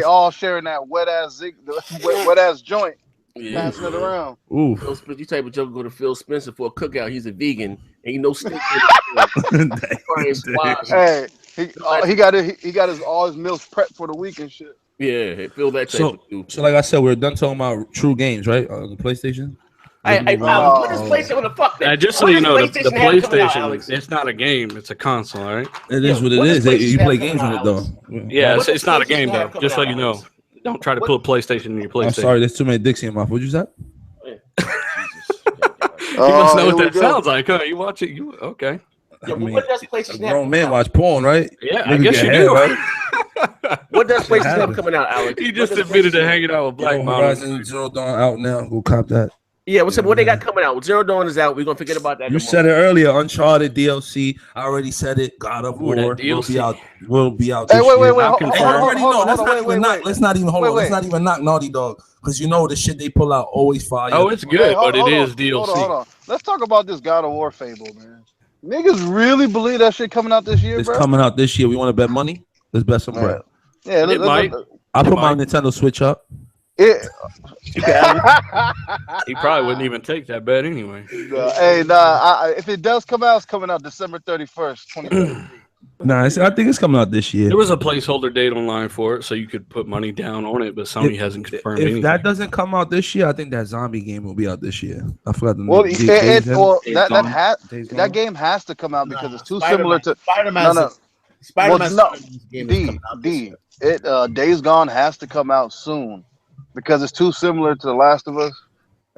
Speaker 2: all sharing that wet ass joint. Yeah. Passing it around.
Speaker 1: Ooh. You type of joke go to Phil Spencer for a cookout. He's a vegan. Ain't no steak.
Speaker 2: Hey, he got all his meals prepped for the week and shit.
Speaker 1: Yeah, feel that type of dude.
Speaker 4: So like I said, we're done talking about true games, right? The PlayStation.
Speaker 1: What is PlayStation? What the fuck?
Speaker 3: Just so you know, the PlayStation, it's not a game; it's a console, all right?
Speaker 4: It is what it is. You play games on it though.
Speaker 3: Yeah, it's not a game though. Just so you know, don't try to pull a PlayStation in your PlayStation.
Speaker 4: I'm sorry, there's too many dicks in my mouth. What'd you say?
Speaker 3: You must know what that sounds like, huh? You watch it, okay.
Speaker 1: Yeah, I mean, what does PlayStation have?
Speaker 4: Grown man watch porn, right?
Speaker 3: Yeah, I guess you do.
Speaker 4: Right?
Speaker 1: What does PlayStation have coming out, Alex?
Speaker 3: He just admitted to hanging out with black models.
Speaker 4: Horizon Zero Dawn out now. Go cop that.
Speaker 1: Yeah, what's up? What they got coming out? Zero Dawn is out. We're gonna forget about that.
Speaker 4: You said it earlier. Uncharted DLC. I already said it. God of War will be out. Will be out.
Speaker 2: Hey, wait.
Speaker 4: Let's not even hold on. Let's not even knock Naughty Dog because you know the shit they pull out always fire.
Speaker 3: Oh, it's good, but it is DLC.
Speaker 2: Hold on. Let's talk about this God of War fable, man. Niggas really believe that shit coming out this year,
Speaker 4: it's
Speaker 2: bro?
Speaker 4: Coming out this year. We want to bet money? Let's bet some bread.
Speaker 2: Yeah,
Speaker 3: it might.
Speaker 4: I put my Nintendo Switch up.
Speaker 3: He probably wouldn't even take that bet anyway.
Speaker 2: If it does come out, it's coming out December 31st, 2023.
Speaker 4: Nah, I think it's coming out this year.
Speaker 3: There was a placeholder date online for it, so you could put money down on it, but Sony hasn't confirmed anything.
Speaker 4: If that doesn't come out this year, I think that zombie game will be out this year. I forgot the name.
Speaker 2: That game has to come out because it's too similar to
Speaker 6: Spider-Man.
Speaker 2: Days Gone has to come out soon because it's too similar to The Last of Us.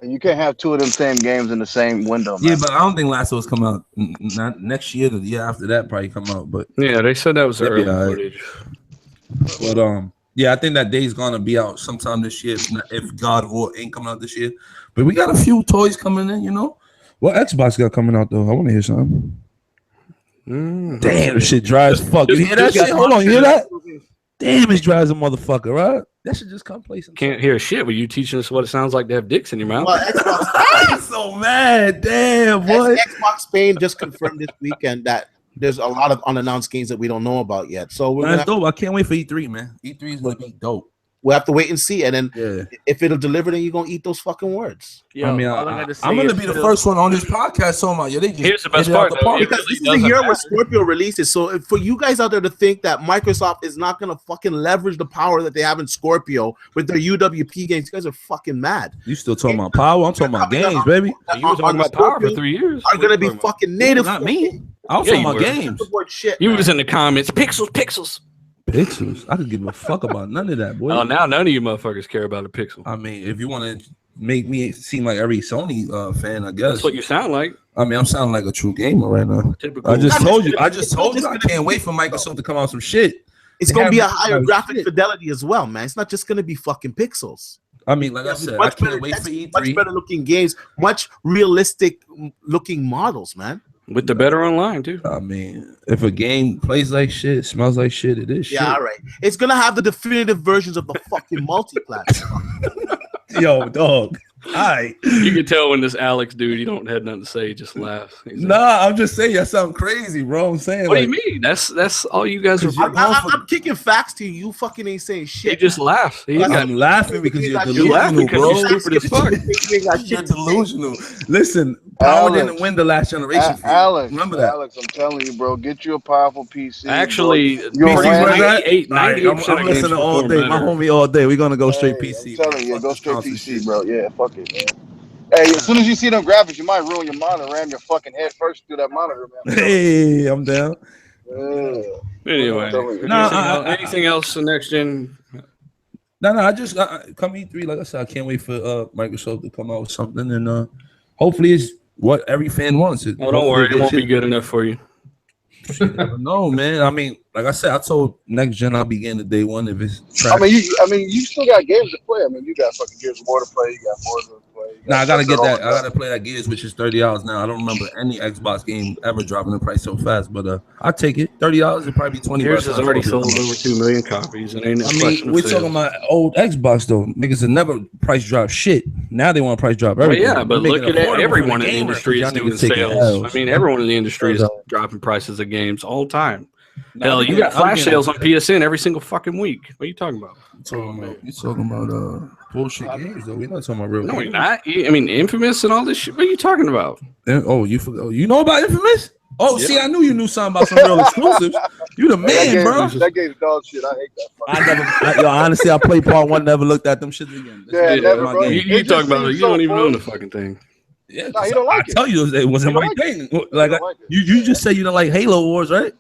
Speaker 2: And you can't have two of them same games in the same window, man.
Speaker 4: Yeah, but I don't think Last of Us come out not next year. The year after that probably come out. But
Speaker 3: yeah, they said that was early footage.
Speaker 4: But yeah, I think that Day's gonna be out sometime this year. If God of War ain't coming out this year, but we got a few toys coming in. You know, what Xbox got coming out though? I want to hear something. Damn, this shit dry as fuck. You hear that shit? Hold on, you hear that? Damn, it's dry as a motherfucker, right? That should just come play some.
Speaker 3: Can't hear shit with you teaching us what it sounds like to have dicks in your mouth.
Speaker 6: Well, Xbox,
Speaker 4: I'm so mad. Damn, boy.
Speaker 6: Xbox Spain just confirmed this weekend that there's a lot of unannounced games that we don't know about yet. So
Speaker 4: that's dope. I can't wait for E3, man. E3 is gonna be dope.
Speaker 6: We'll have to wait and see, and then if it'll deliver, then you're gonna eat those fucking words.
Speaker 4: I mean, I'm gonna be the first one on this podcast talking about
Speaker 3: here's the best part,
Speaker 6: because this is the year where Scorpio releases. So for you guys out there to think that Microsoft is not gonna fucking leverage the power that they have in Scorpio with their UWP games, you guys are fucking mad.
Speaker 4: You still talking about power? I'm talking about games, baby.
Speaker 3: You were talking about power for 3 years.
Speaker 6: Are gonna be fucking native.
Speaker 4: Not me. I was talking about games.
Speaker 3: You was in the comments. Pixels.
Speaker 4: I could give a fuck about none of that, boy.
Speaker 3: Oh, now none of you motherfuckers care about a pixel.
Speaker 4: I mean, if you want to make me seem like every Sony fan, I guess
Speaker 3: that's what you sound like.
Speaker 4: I mean, I'm sounding like a true gamer right now. Typical. I just told you. I can't wait for Microsoft to come out with some shit.
Speaker 6: It's gonna be a higher graphic fidelity as well, man. It's not just gonna be fucking pixels.
Speaker 4: I mean, like I said, I can't wait for E3.
Speaker 6: Much better looking games, much realistic looking models, man.
Speaker 3: With the better online too.
Speaker 4: I mean, if a game plays like shit, smells like shit, it is shit.
Speaker 6: Yeah, all right. It's gonna have the definitive versions of the fucking multi-platform.
Speaker 4: Yo, dog. All right.
Speaker 3: You can tell when this Alex dude, he don't have nothing to say, he just laughs.
Speaker 4: Nah, I'm just saying, that sound crazy, bro. I'm saying.
Speaker 3: What do you mean? That's all you guys are.
Speaker 6: I'm kicking facts to you. You fucking ain't saying shit.
Speaker 3: He just laughs.
Speaker 4: I'm laughing because you're
Speaker 3: delusional, bro.
Speaker 4: You're
Speaker 3: stupid as fuck.
Speaker 4: You're delusional. Listen, Power didn't win the last generation.
Speaker 2: Alex,
Speaker 4: remember that?
Speaker 2: Alex, I'm telling you, bro. Get you a powerful PC.
Speaker 3: Actually,
Speaker 2: bro.
Speaker 3: PC's 98%
Speaker 4: I'm listening all day. My homie all day. We're gonna go straight PC.
Speaker 2: I'm telling you, go straight PC, bro. Yeah, fuck it, man. Hey, as soon as you see them graphics, you might ruin your monitor, ram your fucking head first through that monitor, man.
Speaker 4: Hey, I'm down.
Speaker 3: Anyway, anything else in next gen?
Speaker 4: No, I just come E3. Like I said, I can't wait for Microsoft to come out with something, and hopefully it's what every fan wants.
Speaker 3: Oh, don't worry, it won't be good enough for you.
Speaker 4: No, man. I mean, like I said, I told next gen I'll be getting the day one if it's.
Speaker 2: I mean, you still got games to play. I mean, you got fucking Gears of War to play. You got Forza to play.
Speaker 4: Nah, I gotta get that. I gotta play that Gears, which is $30 now. I don't remember any Xbox game ever dropping the price so fast, but I take it. $30 would probably be 20.
Speaker 3: Gears has already sold over 2 million copies. And ain't
Speaker 4: we're talking about old Xbox though. Niggas have never price drop shit. Now they want to price drop everything.
Speaker 3: Well, yeah, but look at it. Everyone in the industry is doing sales. I mean, everyone in the industry is dropping prices of games all the time. Hell, you got flash sales on PSN every single fucking week. What are you talking about?
Speaker 4: You talking about bullshit games though. We're not talking about real.
Speaker 3: No, we're not. I mean, Infamous and all this shit. What are you talking about?
Speaker 4: Oh, you forgot. You know about Infamous? Oh, yeah. See, I knew you knew something about some real exclusives. You the man, bro.
Speaker 2: That game's dog shit. I hate that.
Speaker 4: Honestly, I played part 1. Never looked at them shits again.
Speaker 2: Never, bro.
Speaker 3: You talking about it? You don't even own the fucking thing.
Speaker 4: Yeah,
Speaker 2: nah, you don't like
Speaker 4: I tell you, it wasn't my thing. Like you just say you don't like Halo Wars, right?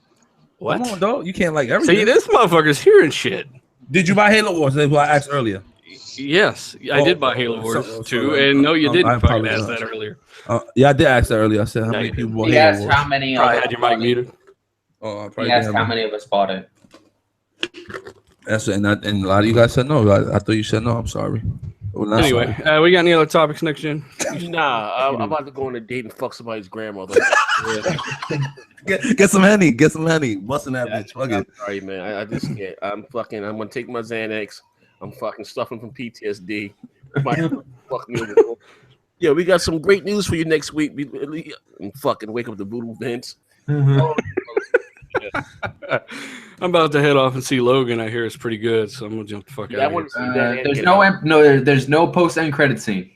Speaker 3: What?
Speaker 4: Come on, dog. You can't like everything.
Speaker 3: See, this motherfucker's hearing shit.
Speaker 4: Did you buy Halo Wars? That's what I asked earlier.
Speaker 3: Yes, I did buy Halo Wars too, and no, you didn't fucking ask that earlier.
Speaker 4: Yeah, I did ask that earlier. I said how many people bought Halo Wars.
Speaker 5: How many?
Speaker 3: Probably had your mic muted.
Speaker 4: Oh,
Speaker 5: he asked how many of us bought it.
Speaker 4: That's and a lot of you guys said no. I thought you said no. I'm sorry.
Speaker 3: Anyway, we got any other topics next gen?
Speaker 1: Nah, I'm about to go on a date and fuck somebody's grandmother.
Speaker 4: Get some Henny. Get some Henny. Busting that bitch. Fuck it.
Speaker 1: Sorry, man. I just can't. I'm gonna take my Xanax. I'm fucking suffering from PTSD. Fuck me over. Yeah, we got some great news for you next week. I'm fucking wake up the voodoo Vince.
Speaker 3: I'm about to head off and see Logan. I hear it's pretty good, so I'm gonna jump the fuck out.
Speaker 1: I want to see
Speaker 5: that. There's no post end credit scene.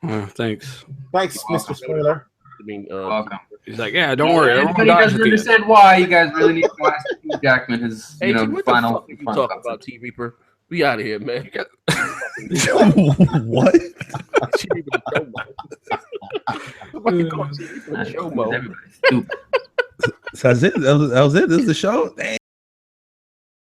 Speaker 3: Thanks,
Speaker 6: Mr. Spoiler.
Speaker 1: I mean,
Speaker 5: welcome.
Speaker 3: He's like, yeah, don't worry.
Speaker 5: Everybody doesn't understand why you guys really need to ask Hugh Jackman his,
Speaker 1: hey,
Speaker 5: what final.
Speaker 1: You talk about T Reaper. We out of here, man.
Speaker 4: What?
Speaker 5: Everybody's stupid.
Speaker 4: So that's it. That was it. This is the show. Damn.